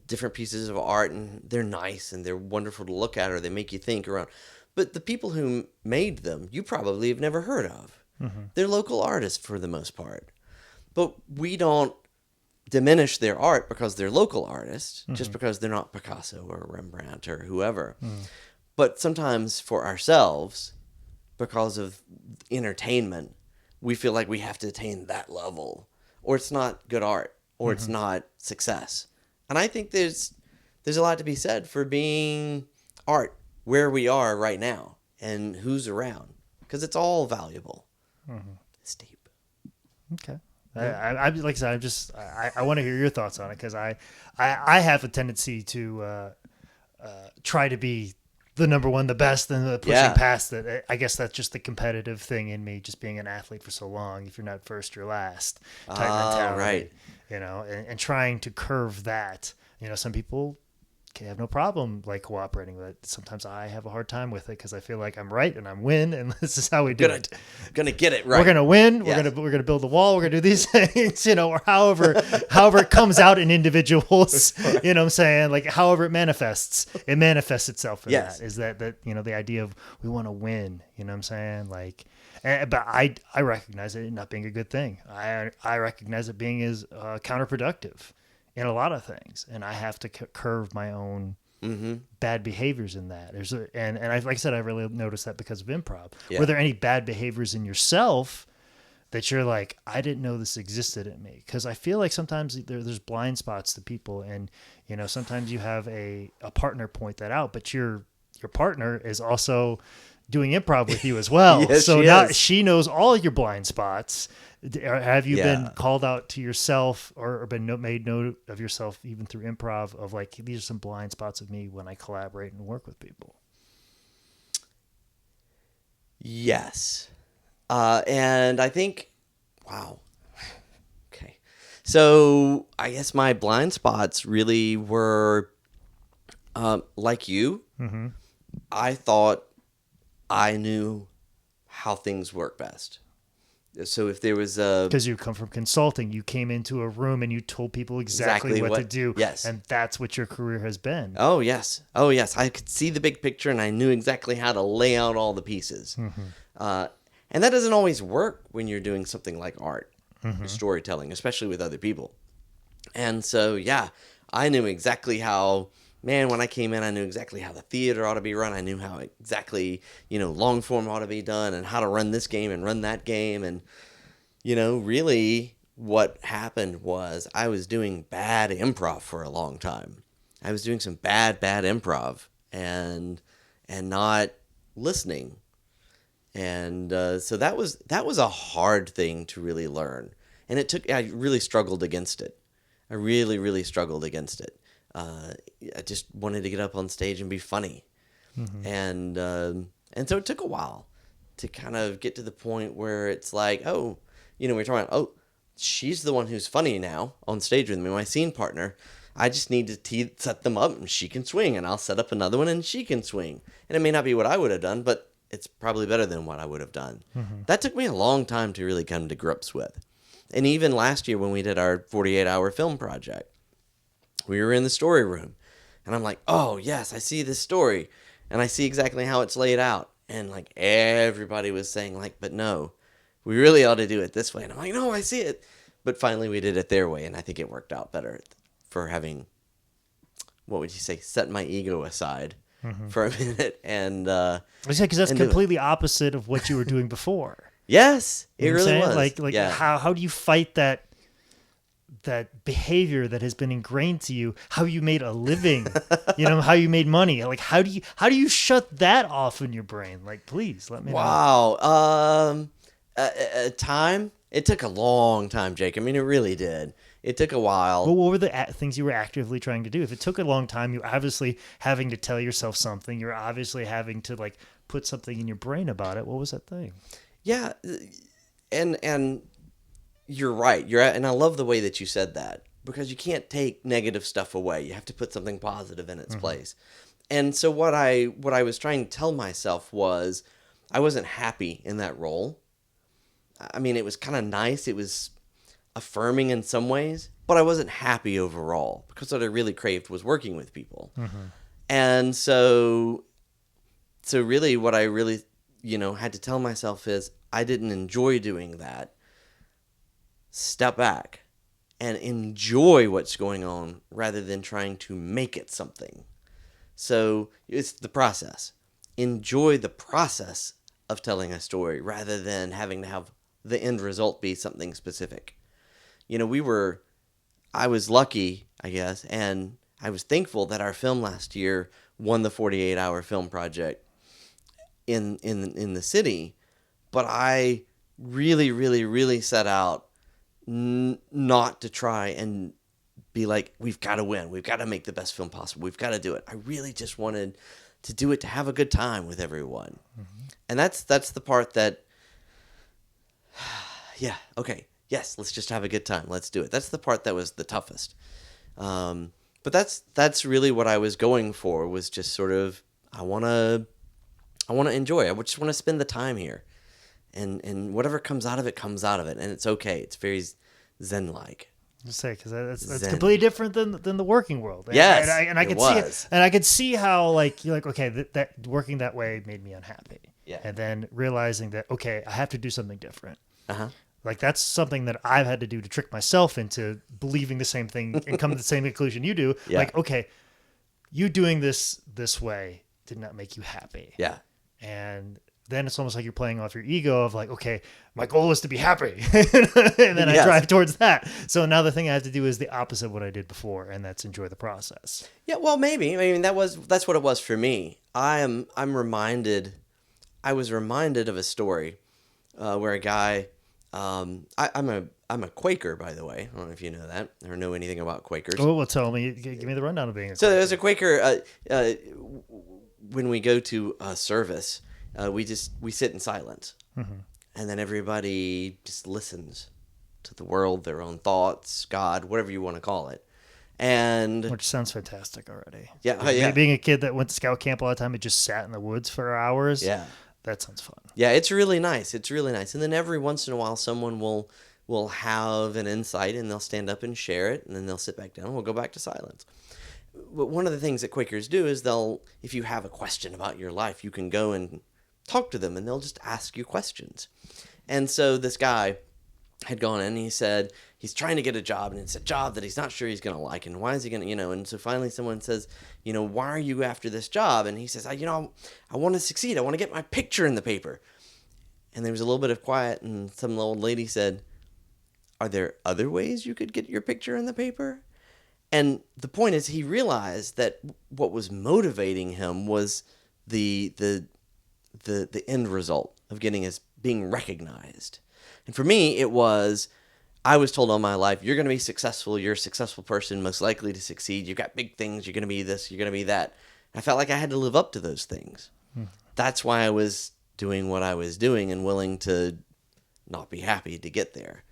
different pieces of art, and they're nice and they're wonderful to look at, or they make you think around. But the people who made them, you probably have never heard of. They're local artists for the most part. But we don't diminish their art because they're local artists, just because they're not Picasso or Rembrandt or whoever. But sometimes for ourselves, because of entertainment, we feel like we have to attain that level, or it's not good art, or it's not success. And I think there's a lot to be said for being art where we are right now and who's around, because it's all valuable. It's deep. Okay. I like I said, I want to hear your thoughts on it, because I have a tendency to try to be the number one, the best, and pushing past it. I guess that's just the competitive thing in me, just being an athlete for so long. If you're not first, you're last type mentality. Right. And trying to curve that. Some people can have no problem cooperating with it. Sometimes I have a hard time with it because I feel like I'm right and I'm win, and this is how we do it. Gonna get it right. We're gonna win. Yes. We're gonna build the wall. We're gonna do these things, or however it comes out in individuals. Right. You know what I'm saying? However it manifests itself in that. Is that the idea of we want to win. You know what I'm saying? But I recognize it not being a good thing. I recognize it being as counterproductive in a lot of things, and I have to curve my own bad behaviors in that. And like I said, I really noticed that because of improv. Yeah. Were there any bad behaviors in yourself that you're like, I didn't know this existed in me? Because I feel like sometimes there's blind spots to people, and sometimes you have a partner point that out, but your partner is also doing improv with you as well. Yes, so now she knows all your blind spots. Have you been called out to yourself or been made note of yourself even through improv of these are some blind spots of me when I collaborate and work with people? Yes. And I think, wow. Okay. So I guess my blind spots really were like you. I thought I knew how things work best. So if there was because you come from consulting, you came into a room and you told people exactly what to do. Yes. And that's what your career has been. Oh, yes. I could see the big picture and I knew exactly how to lay out all the pieces. And that doesn't always work when you're doing something like art, storytelling, especially with other people. And so, I knew exactly how, when I came in, I knew exactly how the theater ought to be run. I knew how exactly, long form ought to be done and how to run this game and run that game. And, really what happened was I was doing bad improv for a long time. I was doing some bad improv and not listening. And so that was a hard thing to really learn. And I really struggled against it. I really, really struggled against it. I just wanted to get up on stage and be funny. And so it took a while to kind of get to the point where it's like, we're talking about, she's the one who's funny now on stage with me, my scene partner. I just need to set them up, and she can swing, and I'll set up another one, and she can swing. And it may not be what I would have done, but it's probably better than what I would have done. That took me a long time to really come to grips with. And even last year when we did our 48-hour film project, we were in the story room, and I'm like, oh, yes, I see this story, and I see exactly how it's laid out. And, like, everybody was saying, like, but no, we really ought to do it this way. And I'm like, no, I see it. But finally we did it their way, and I think it worked out better for having, what would you say, set my ego aside for a minute. And because that's completely opposite of what you were doing before. Yes, it You know really what I'm was. saying? Like how do you fight that behavior that has been ingrained to you? How you made a living, how you made money. Like how do you shut that off in your brain? Like, please let me know. Wow. Time. It took a long time, Jake. I mean, it really did. It took a while. Well, what were the things you were actively trying to do? If it took a long time, you're obviously having to tell yourself something. You're obviously having to like put something in your brain about it. What was that thing? Yeah, and you're right. And I love the way that you said that, because you can't take negative stuff away. You have to put something positive in its place. And so what I was trying to tell myself was I wasn't happy in that role. I mean, it was kind of nice. It was affirming in some ways, but I wasn't happy overall, because what I really craved was working with people. And so really what I really, had to tell myself is I didn't enjoy doing that. Step back and enjoy what's going on rather than trying to make it something. So it's the process. Enjoy the process of telling a story rather than having to have the end result be something specific. I was lucky, I guess, and I was thankful that our film last year won the 48-hour film project in the city, but I really, really, really set out not to try and be like, we've got to win. We've got to make the best film possible. We've got to do it. I really just wanted to do it to have a good time with everyone. And that's the part that, yeah, okay. Yes, let's just have a good time. Let's do it. That's the part that was the toughest. But that's really what I was going for, was just sort of, I want to enjoy. I just want to spend the time here. And whatever comes out of it, comes out of it. And it's okay. It's very Zen-like. Just say, because that's completely different than the working world. Yes, and I could see, and I could see how like you're like, okay, that working that way made me unhappy. Yeah. And then realizing that, okay, I have to do something different. Like that's something that I've had to do to trick myself into believing the same thing and come to the same conclusion you do. Yeah. Like, okay, you doing this way did not make you happy. Yeah. And then it's almost like you're playing off your ego of like, okay, my goal is to be happy. And then I drive towards that. So now the thing I have to do is the opposite of what I did before, and that's enjoy the process. Yeah, well, maybe. I mean, that's what it was for me. I was reminded of a story where a guy, I'm a Quaker, by the way. I don't know if you know that or know anything about Quakers. Oh, well, tell me. Give me the rundown of being a Quaker. So there's a Quaker, when we go to a service, we sit in silence. And then everybody just listens to the world, their own thoughts, God, whatever you want to call it. Which sounds fantastic already. Yeah. Being a kid that went to scout camp all the time and just sat in the woods for hours. Yeah. That sounds fun. Yeah, it's really nice. It's really nice. And then every once in a while, someone will have an insight, and they'll stand up and share it, and then they'll sit back down, and we'll go back to silence. But one of the things that Quakers do is if you have a question about your life, you can go and talk to them, and they'll just ask you questions. And so this guy had gone in, and he said he's trying to get a job, and it's a job that he's not sure he's going to like, and why is he going to, and so finally someone says, why are you after this job? And he says, I want to succeed. I want to get my picture in the paper. And there was a little bit of quiet, and some old lady said, are there other ways you could get your picture in the paper? And the point is, he realized that what was motivating him was the end result of being recognized. And for me, it was, I was told all my life, you're going to be successful. You're a successful person, most likely to succeed. You've got big things. You're going to be this. You're going to be that. I felt like I had to live up to those things. That's why I was doing what I was doing and willing to not be happy to get there.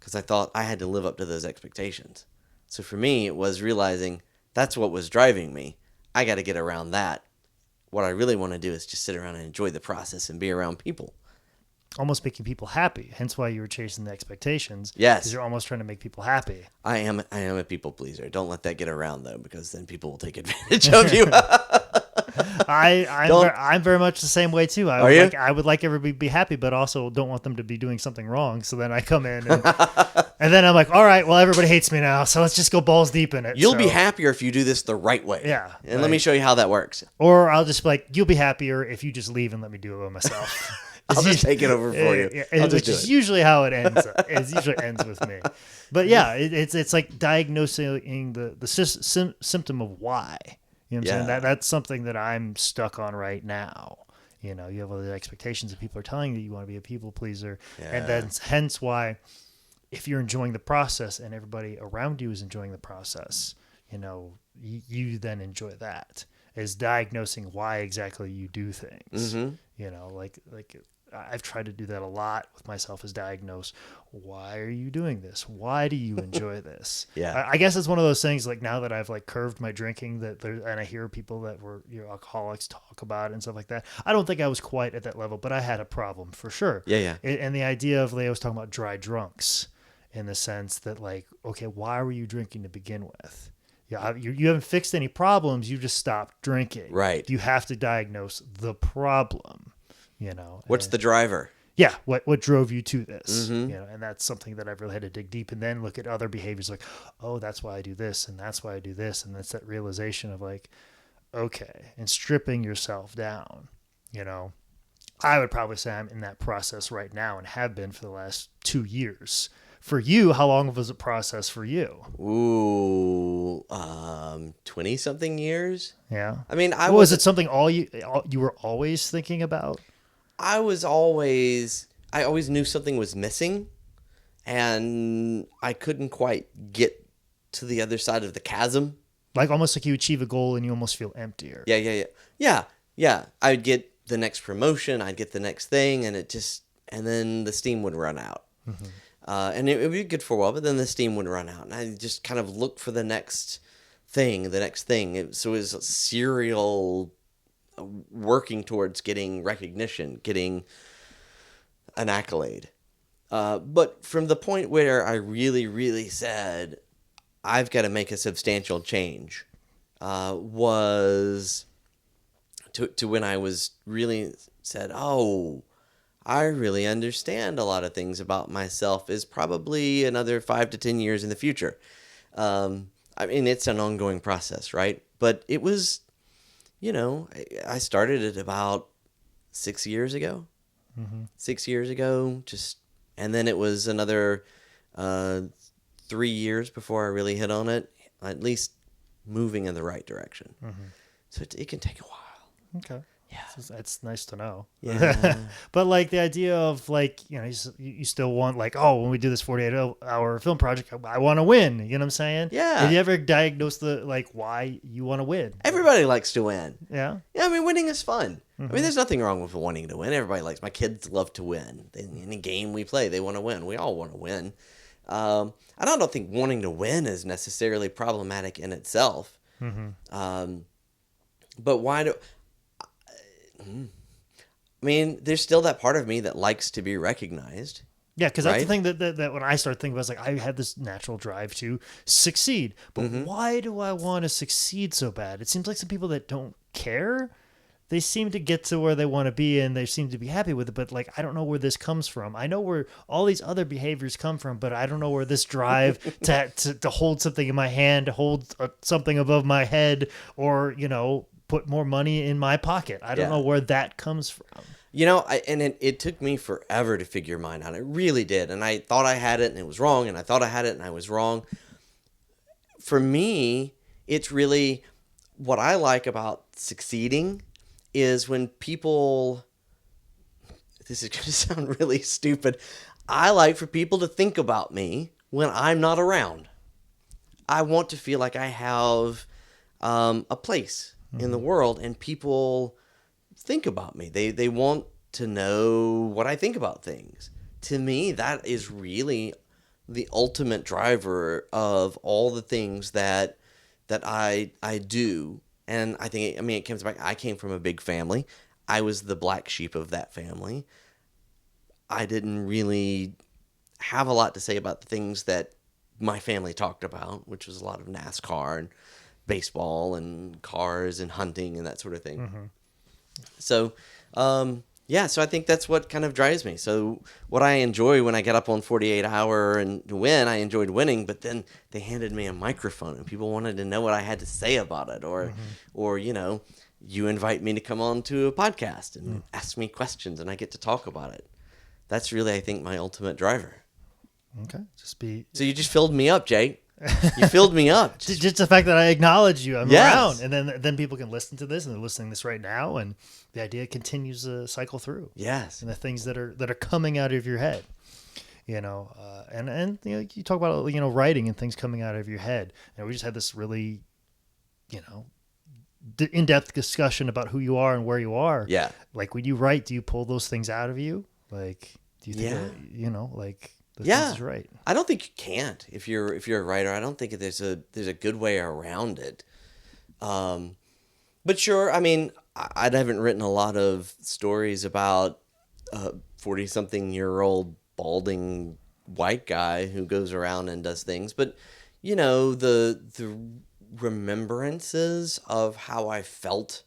because I thought I had to live up to those expectations. So for me, it was realizing that's what was driving me. I got to get around that. What I really want to do is just sit around and enjoy the process and be around people. Almost making people happy. Hence why you were chasing the expectations. Yes. Because you're almost trying to make people happy. I am a people pleaser. Don't let that get around, though, because then people will take advantage of you. I'm very much the same way too. I would like everybody to be happy, but also don't want them to be doing something wrong. So then I come in and then I'm like, all right, well, everybody hates me now, so let's just go balls deep in it. You'll be happier if you do this the right way. Yeah. And let me show you how that works. Or I'll just be like, you'll be happier if you just leave and let me do it by myself. I'll just take it over for you. Which is usually how it ends. It usually ends with me. But yeah, it's like diagnosing the symptom of why. You know what I'm saying? That's something that I'm stuck on right now. You know, you have all the expectations that people are telling you that you want to be a people pleaser. Yeah. And then hence why if you're enjoying the process and everybody around you is enjoying the process, you know, you then enjoy that. Is diagnosing why exactly you do things. Mm-hmm. You know, like I've tried to do that a lot with myself, is diagnose, why are you doing this? Why do you enjoy this? Yeah. I guess it's one of those things, like now that I've like curved my drinking, and I hear people that were alcoholics talk about it and stuff like that. I don't think I was quite at that level, but I had a problem for sure. Yeah. And the idea of Leo was talking about dry drunks in the sense that like, okay, why were you drinking to begin with? Yeah, you haven't fixed any problems. You just stopped drinking. Right. You have to diagnose the problem. You know. What's the driver? Yeah. What drove you to this? Mm-hmm. You know, and that's something that I've really had to dig deep and then look at other behaviors like, oh, that's why I do this and that's why I do this, and that's that realization of like, okay, and stripping yourself down. You know, I would probably say I'm in that process right now and have been for the last 2 years. For you, how long was the process for you? Ooh, 20-something years. Yeah. I mean, was it something you were always thinking about? I always knew something was missing, and I couldn't quite get to the other side of the chasm. Like almost like you achieve a goal and you almost feel emptier. Yeah. I'd get the next promotion, I'd get the next thing, and then the steam would run out. Mm-hmm. And it would be good for a while, but then the steam would run out, and I just kind of looked for the next thing. So it was a serial working towards getting recognition, getting an accolade. But from the point where I really, really said, I've got to make a substantial change, was to when I was really said, oh, I really understand a lot of things about myself, is probably another 5 to 10 years in the future. I mean, it's an ongoing process, right? But it was, I started it about 6 years ago. Mm-hmm. 6 years ago, and then it was another 3 years before I really hit on it, at least moving in the right direction. Mm-hmm. So it can take a while. Okay. Yeah, that's nice to know. Yeah, but like the idea of like, you still want like, oh, when we do this 48-hour film project, I want to win. You know what I'm saying? Yeah. Have you ever diagnosed why you want to win? Everybody likes to win. Yeah. Yeah, I mean, winning is fun. Mm-hmm. I mean, there's nothing wrong with wanting to win. Everybody likes. My kids love to win. Any game we play, they want to win. We all want to win. And I don't think wanting to win is necessarily problematic in itself. Mm-hmm. But why do? I mean, there's still that part of me that likes to be recognized. Yeah, because that's the thing that when I start thinking about, it's like I have this natural drive to succeed. But mm-hmm. why do I want to succeed so bad? It seems like some people that don't care, they seem to get to where they want to be and they seem to be happy with it. But like, I don't know where this comes from. I know where all these other behaviors come from, but I don't know where this drive to hold something in my hand, to hold something above my head, or, put more money in my pocket. I don't know where that comes from. It took me forever to figure mine out. It really did. And I thought I had it and it was wrong. And I thought I had it and I was wrong. For me, it's really what I like about succeeding is when people, this is going to sound really stupid. I like for people to think about me when I'm not around. I want to feel like I have a place in the world, and people think about me. They want to know what I think about things. To me, that is really the ultimate driver of all the things that I do. And I think, it comes back. I came from a big family. I was the black sheep of that family. I didn't really have a lot to say about the things that my family talked about, which was a lot of NASCAR and baseball and cars and hunting and that sort of thing. Mm-hmm. So, so I think that's what kind of drives me. So what I enjoy when I get up on 48 Hour and win, I enjoyed winning, but then they handed me a microphone and people wanted to know what I had to say about it. Or you invite me to come on to a podcast and ask me questions and I get to talk about it. That's really, I think, my ultimate driver. Okay. So you just filled me up, Jake. You filled me up. Just the fact that I acknowledge you, I'm around, and then people can listen to this, and they're listening to this right now, and the idea continues to cycle through. Yes, and the things that are coming out of your head, and you talk about writing and things coming out of your head, and we just had this really, in-depth discussion about who you are and where you are. Yeah, like when you write, do you pull those things out of you? Like, do you think that, yeah, right. I don't think you can't if you're a writer. I don't think there's a good way around it. But sure, I haven't written a lot of stories about a 40-something-year-old balding white guy who goes around and does things. But the remembrances of how I felt,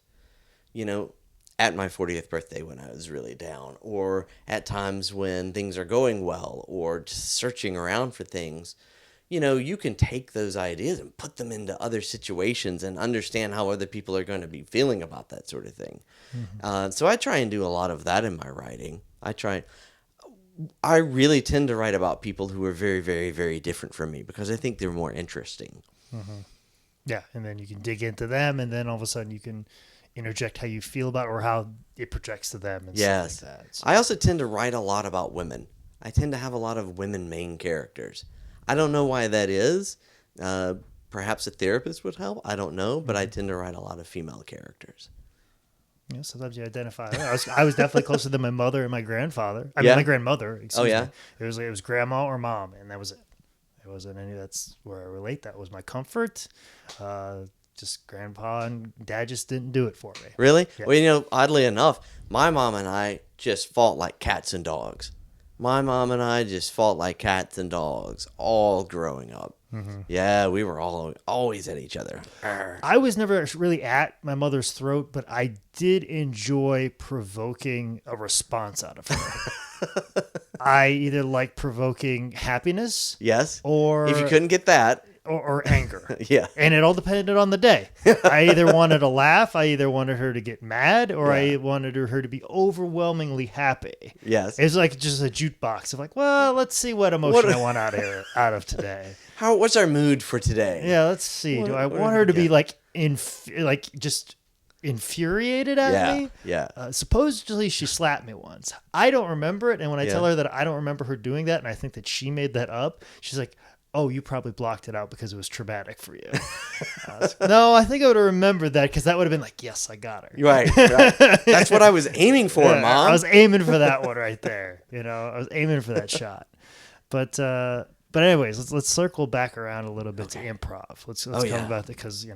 at my 40th birthday when I was really down, or at times when things are going well, or just searching around for things, you can take those ideas and put them into other situations and understand how other people are going to be feeling about that sort of thing. Mm-hmm. So I try and do a lot of that in my writing. I really tend to write about people who are very, very, very different from me because I think they're more interesting. Mm-hmm. Yeah, and then you can dig into them, and then all of a sudden you can interject how you feel about it or how it projects to them and yes. stuff like that. So. I also tend to write a lot about women. I tend to have a lot of women main characters. I don't know why that is. Perhaps a therapist would help. I don't know, but I tend to write a lot of female characters. Yeah, sometimes you identify. I was definitely closer than my mother and my grandfather. I mean, my grandmother. Excuse me. It was grandma or mom, and that was it. It wasn't any. That's where I relate. That was my comfort. Just grandpa and dad just didn't do it for me. Really? Yeah. Well, oddly enough, my mom and I just fought like cats and dogs. My mom and I just fought like cats and dogs all growing up. Mm-hmm. Yeah, we were always at each other. Arr. I was never really at my mother's throat, but I did enjoy provoking a response out of her. I either like provoking happiness. Yes. Or if you couldn't get that. Or anger. Yeah. And it all depended on the day. I either wanted to laugh, I either wanted her to get mad, or I wanted her to be overwhelmingly happy. Yes. It was like just a jukebox of like, well, let's see what emotion I want out of today. What's our mood for today? Yeah, let's see. Do I want her to be like just infuriated at me? Yeah. Supposedly she slapped me once. I don't remember it, and when I tell her that I don't remember her doing that, and I think that she made that up, she's like, oh, you probably blocked it out because it was traumatic for you. No, I think I would have remembered that because that would have been like, yes, I got her. Right. That's what I was aiming for, Mom. I was aiming for that one right there. I was aiming for that shot. But anyways, let's circle back around a little bit to improv. Let's talk about that because we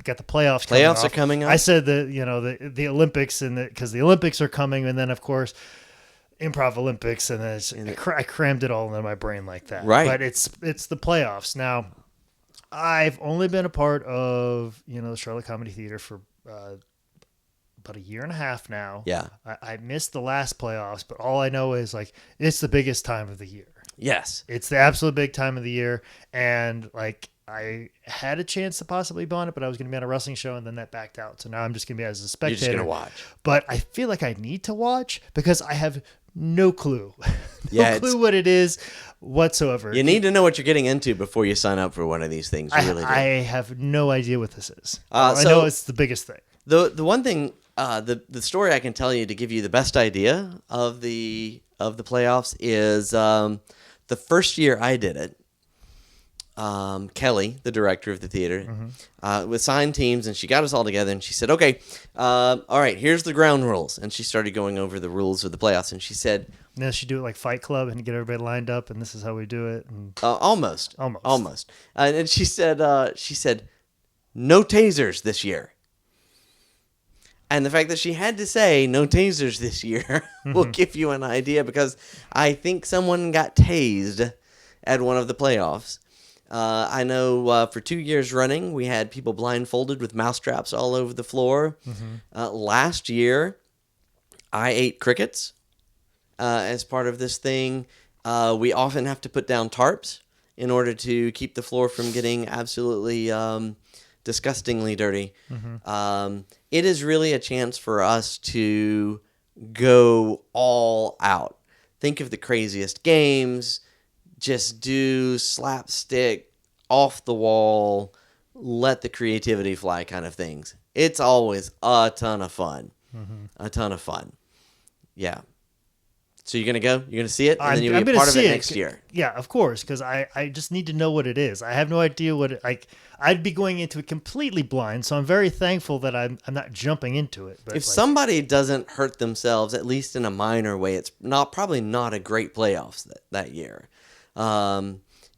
got the playoffs. Playoffs are coming up. I said that the Olympics because the Olympics are coming, and then of course Improv Olympics, and then I crammed it all into my brain like that. Right. But it's the playoffs. Now, I've only been a part of the Charlotte Comedy Theater for about a year and a half now. Yeah. I missed the last playoffs, but all I know is it's the biggest time of the year. Yes. It's the absolute big time of the year, and I had a chance to possibly be on it, but I was going to be on a wrestling show, and then that backed out. So now I'm just going to be as a spectator. You're just going to watch. But I feel like I need to watch because I have no clue. No clue what it is whatsoever. You need to know what you're getting into before you sign up for one of these things. You really do. I have no idea what this is. I know it's the biggest thing. The one thing, the story I can tell you to give you the best idea of the playoffs is the first year I did it. Kelley, the director of the theater, assigned teams, and she got us all together, and she said, okay, all right, here's the ground rules. And she started going over the rules of the playoffs, and she said, And then she do it like Fight Club and get everybody lined up, and this is how we do it. And Almost. And she said, no tasers this year. And the fact that she had to say no tasers this year will give you an idea, because I think someone got tased at one of the playoffs. I know for 2 years running, we had people blindfolded with mousetraps all over the floor. Last year, I ate crickets as part of this thing. We often have to put down tarps in order to keep the floor from getting absolutely disgustingly dirty. It is really a chance for us to go all out. Think of the craziest games. Just do slapstick, off the wall, let the creativity fly kind of things. It's always a ton of fun. A ton of fun. Yeah. So you're going to go? You're going to see it? And then you'll be a part of it next year. Yeah, of course, because I just need to know what it is. I have no idea what it, like. I'd be going into it completely blind, so I'm very thankful that I'm not jumping into it. But if somebody doesn't hurt themselves, at least in a minor way, it's probably not a great playoffs that year.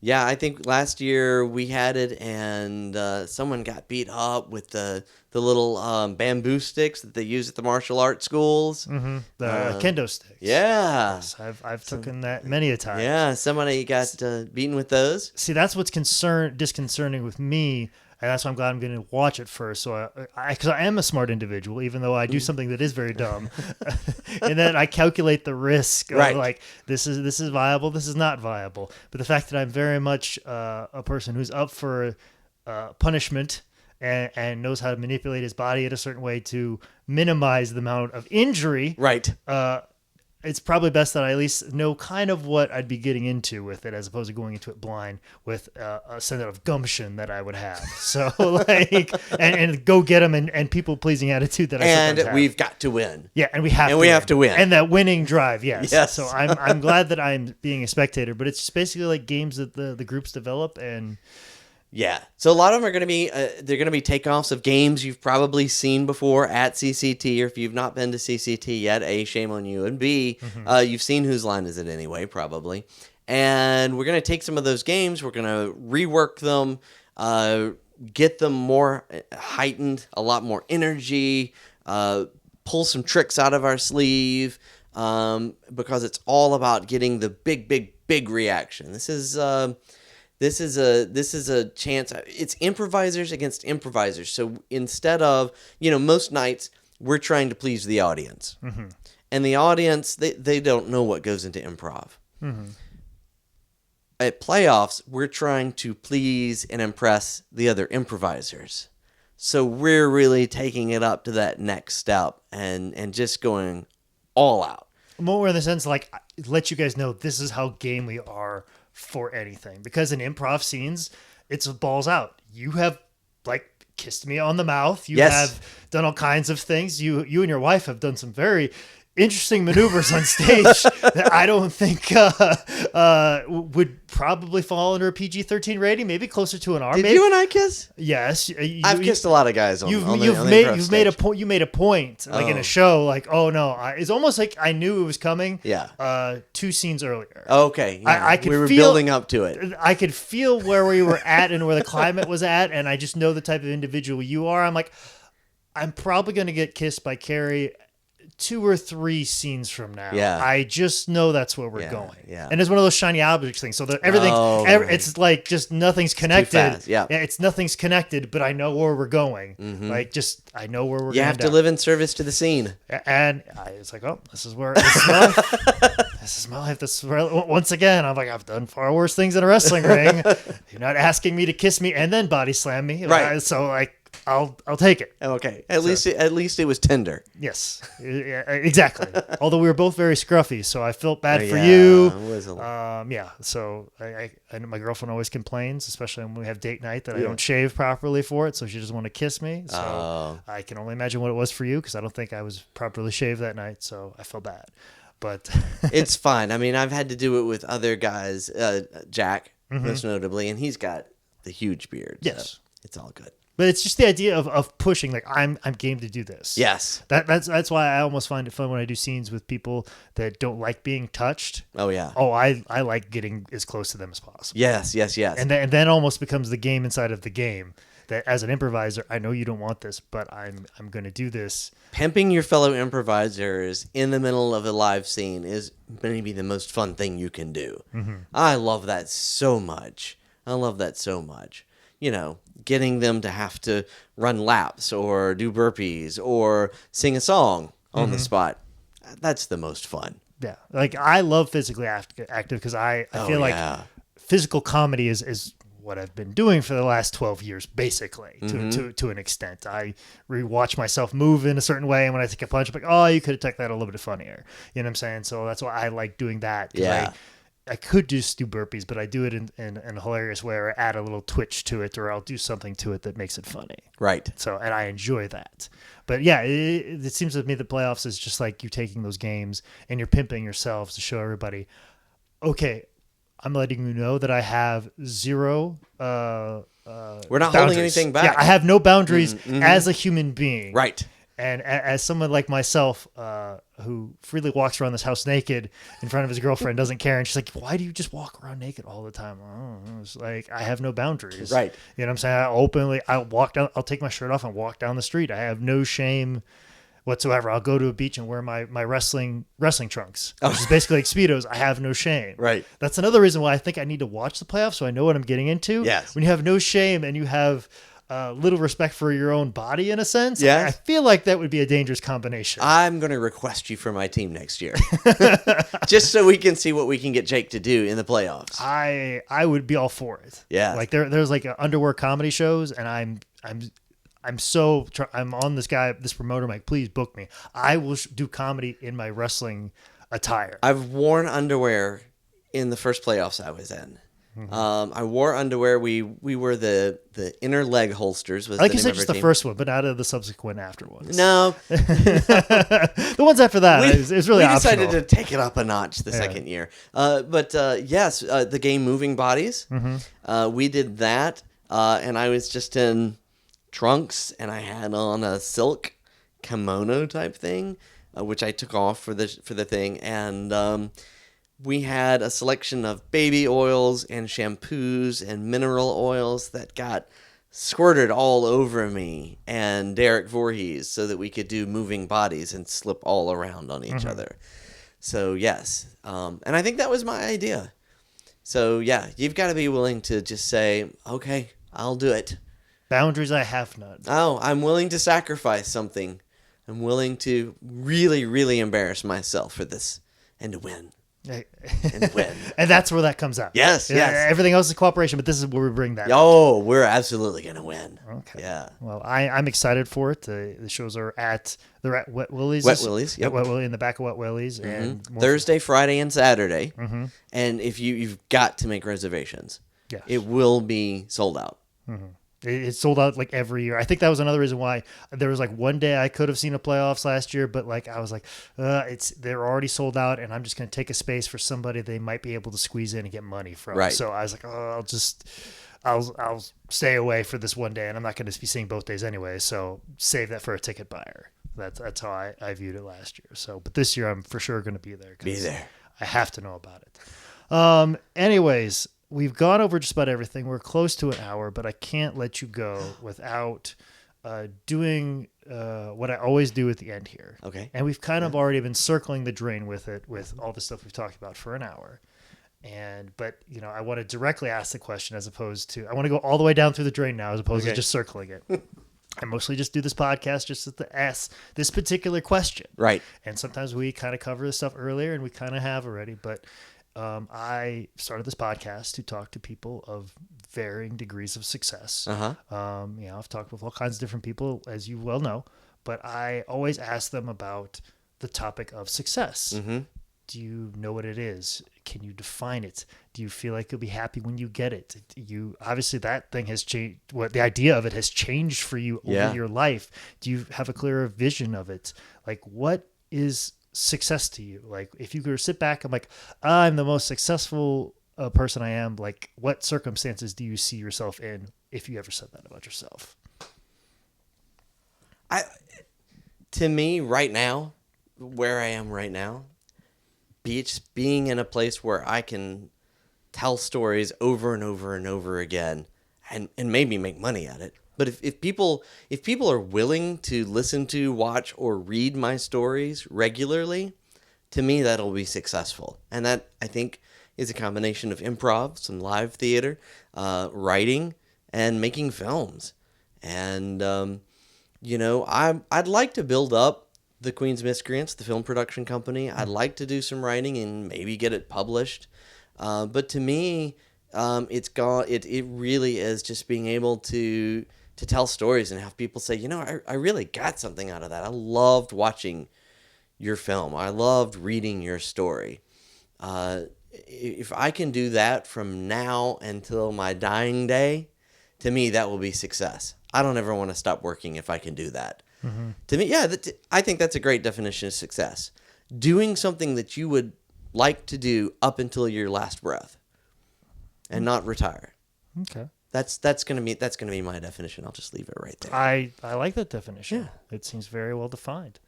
Yeah, I think last year we had it, and someone got beat up with the little bamboo sticks that they use at the martial arts schools. The kendo sticks. Yeah. Yes, I've taken that many a time. Yeah, somebody got beaten with those. See, that's what's disconcerting with me, and that's why I'm glad I'm going to watch it first. So, because I am a smart individual, even though I do something that is very dumb, and then I calculate the risk of like this is viable, this is not viable. But the fact that I'm very much a person who's up for punishment and knows how to manipulate his body in a certain way to minimize the amount of injury, it's probably best that I at least know kind of what I'd be getting into with it, as opposed to going into it blind with a sense of gumption that I would have. So like, and go get them and people pleasing attitude that I sometimes have. And we've got to win. Yeah, and we have to win. And that winning drive, yes. So I'm glad that I'm being a spectator, but it's just basically like games that the groups develop and. Yeah. So a lot of them are going to be, they're going to be takeoffs of games you've probably seen before at CCT, or if you've not been to CCT yet, A, shame on you, and B, you've seen Whose Line Is It Anyway, probably. And we're going to take some of those games, we're going to rework them, get them more heightened, a lot more energy, pull some tricks out of our sleeve, because it's all about getting the big reaction. This is a chance. It's improvisers against improvisers. So instead of, most nights we're trying to please the audience, and the audience, they don't know what goes into improv. At playoffs, we're trying to please and impress the other improvisers. So we're really taking it up to that next step and just going all out. More in the sense, like, let you guys know this is how game we are for anything, because in improv scenes it's balls out. You have like kissed me on the mouth, you have done all kinds of things, you and your wife have done some very interesting maneuvers on stage that I don't think would probably fall under a PG-13 rating, maybe closer to an R. Did you and I kiss? Yes. I've kissed a lot of guys on you've made a point. You made a point, like in a show, like, oh no, it's almost like I knew it was coming. Yeah. 2 scenes earlier. Okay. Yeah. We were building up to it. I could feel where we were at and where the climate was at, and I just know the type of individual you are. I'm like, I'm probably going to get kissed by Carey 2 or 3 scenes from now. Yeah. I just know that's where we're going. Yeah. And it's one of those shiny objects things. So everything, it's like just nothing's connected. Yeah. It's nothing's connected, but I know where we're going. Like, just, I know where we're going. You have to live in service to the scene. And it's like, oh, this is my life. This is my life. This is where, once again, I'm like, I've done far worse things in a wrestling ring. You're not asking me to kiss me and then body slam me. Right. So like, I'll take it. Okay. At least it was tender. Yes, exactly. Although we were both very scruffy, so I felt bad for you. It was a So I know my girlfriend always complains, especially when we have date night, that I don't shave properly for it. So she doesn't want to kiss me. So I can only imagine what it was for you, because I don't think I was properly shaved that night. So I felt bad, but it's fine. I mean, I've had to do it with other guys, Jack most notably, and he's got the huge beard. Yes, so it's all good. But it's just the idea of pushing, like I'm game to do this. Yes. That's why I almost find it fun when I do scenes with people that don't like being touched. Oh yeah. Oh, I like getting as close to them as possible. Yes. And then almost becomes the game inside of the game. That as an improviser, I know you don't want this, but I'm going to do this. Pimping your fellow improvisers in the middle of a live scene is maybe the most fun thing you can do. Mm-hmm. I love that so much. You know, getting them to have to run laps or do burpees or sing a song on the spot. That's the most fun. Yeah. Like I love physically active because I feel like physical comedy is what I've been doing for the last 12 years, basically, to an extent. I rewatch myself move in a certain way, and when I take a punch, I'm like, oh, you could have taken that a little bit funnier. You know what I'm saying? So that's why I like doing that. Yeah. I could just do burpees, but I do it in a hilarious way, or add a little twitch to it, or I'll do something to it that makes it funny. Right. So, and I enjoy that. But yeah, it seems to me the playoffs is just like you taking those games and you're pimping yourselves to show everybody, okay, I'm letting you know that I have zero we're not boundaries. holding anything back. Yeah, I have no boundaries as a human being. Right. And as someone like myself, who freely walks around this house naked in front of his girlfriend, doesn't care. And she's like, why do you just walk around naked all the time? I don't know. It's like, I have no boundaries. Right. You know what I'm saying? I'll take my shirt off and walk down the street. I have no shame whatsoever. I'll go to a beach and wear my wrestling trunks, which is basically like Speedos. I have no shame. Right. That's another reason why I think I need to watch the playoffs so I know what I'm getting into. Yes. When you have no shame and you have little respect for your own body, in a sense. Yes. I feel like that would be a dangerous combination. I'm going to request you for my team next year, just so we can see what we can get Jake to do in the playoffs. I would be all for it. Yeah. Like there's like underwear comedy shows, and I'm on this promoter. I'm like, please book me. I will do comedy in my wrestling attire. I've worn underwear in the first playoffs I was in. I wore underwear. We were the inner leg holsters. Was I like the you name said of just our the team. first one, but not of the subsequent after ones. No, The ones after that is really we optional. decided to take it up a notch the second year. But yes, the game Moving Bodies. We did that, and I was just in trunks, and I had on a silk kimono type thing, which I took off for the thing, and we had a selection of baby oils and shampoos and mineral oils that got squirted all over me and Derek Voorhees so that we could do moving bodies and slip all around on each other. So, yes. And I think that was my idea. So, yeah, you've got to be willing to just say, okay, I'll do it. Boundaries I have none. Oh, I'm willing to sacrifice something. I'm willing to really, really embarrass myself for this and to win. And win. And that's where that comes out. Yes, yes. Everything else is cooperation, but this is where we bring that. Oh, we're absolutely gonna win. Okay. Yeah. Well, I'm excited for it. The shows are they're at Wet Willie's. Wet Willie's. Yep. At Wet Willie, in the back of Wet Willie's, and Thursday, Friday, and Saturday. And if you've got to make reservations, it will be sold out. It's sold out like every year. I think that was another reason why there was like one day I could have seen a playoffs last year, but like I was like, they're already sold out, and I'm just going to take a space for somebody they might be able to squeeze in and get money from. Right. So I was like, I'll stay away for this one day, and I'm not going to be seeing both days anyway. So save that for a ticket buyer. That's how I viewed it last year. So, but this year I'm for sure going to be there. Be there. I have to know about it. Anyways. We've gone over just about everything. We're close to an hour, but I can't let you go without doing what I always do at the end here. Okay. And we've kind of already been circling the drain with it, with all the stuff we've talked about for an hour. But I want to directly ask the question as opposed to, I want to go all the way down through the drain now as opposed to just circling it. I mostly just do this podcast just to ask this particular question. Right. And sometimes we kind of cover this stuff earlier, and we kind of have already, but I started this podcast to talk to people of varying degrees of success. I've talked with all kinds of different people, as you well know, but I always ask them about the topic of success. Do you know what it is? Can you define it? Do you feel like you'll be happy when you get it? Obviously that thing has changed. What the idea of it has changed for you over your life. Do you have a clearer vision of it? Like, what is success to you? Like, if you could sit back, I'm like, I'm the most successful person I am. Like, what circumstances do you see yourself in if you ever said that about yourself? to me right now, where I am right now, being in a place where I can tell stories over and over and over again and maybe make money at it. But if people are willing to listen to, watch, or read my stories regularly, to me that'll be successful. And that, I think, is a combination of improv, some live theater, writing, and making films. And I'd like to build up the Queen's Miscreants, the film production company. I'd like to do some writing and maybe get it published. But to me, it really is just being able to tell stories and have people say, I really got something out of that. I loved watching your film. I loved reading your story. If I can do that from now until my dying day, to me, that will be success. I don't ever want to stop working if I can do that. Mm-hmm. To me, I think that's a great definition of success. Doing something that you would like to do up until your last breath and not retire. Okay. That's gonna be my definition. I'll just leave it right there. I like that definition. Yeah. It seems very well defined.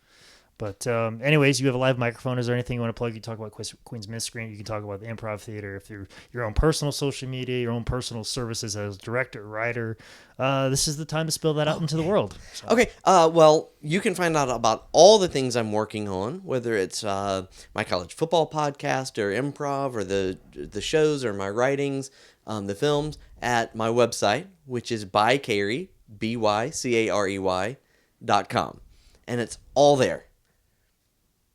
But anyways, you have a live microphone. Is there anything you want to plug? You talk about Queen's Miscreant. You can talk about the improv theater. If you're your own personal social media, your own personal services as director, writer, this is the time to spill that out into the world. So. Okay. Well, you can find out about all the things I'm working on, whether it's my college football podcast or improv or the shows or my writings, the films, at my website, which is bycarey, BYCAREY.com. And it's all there.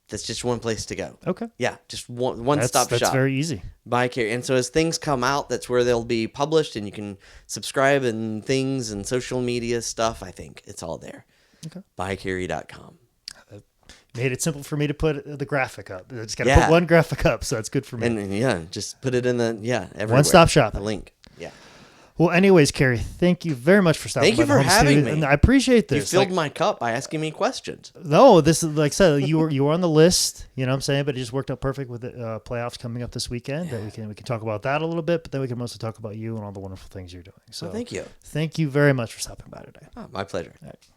That's just one place to go. Okay. Yeah, just one stop shop. That's very easy. By Carey. And so as things come out, that's where they'll be published, and you can subscribe and things and social media stuff. I think it's all there. Okay. Bycarey.com. Made it simple for me to put the graphic up. I just got to put one graphic up, so that's good for me. And just put it in everywhere. One stop shop. A link. Yeah. Well, anyways, Carey, thank you very much for stopping by. Thank you for having me. And I appreciate this. You filled my cup by asking me questions. No, this is, like I said, you were on the list, you know what I'm saying? But it just worked out perfect with the playoffs coming up this weekend. Yeah. That we can talk about that a little bit, but then we can mostly talk about you and all the wonderful things you're doing. So thank you. Thank you very much for stopping by today. Oh, my pleasure. All right.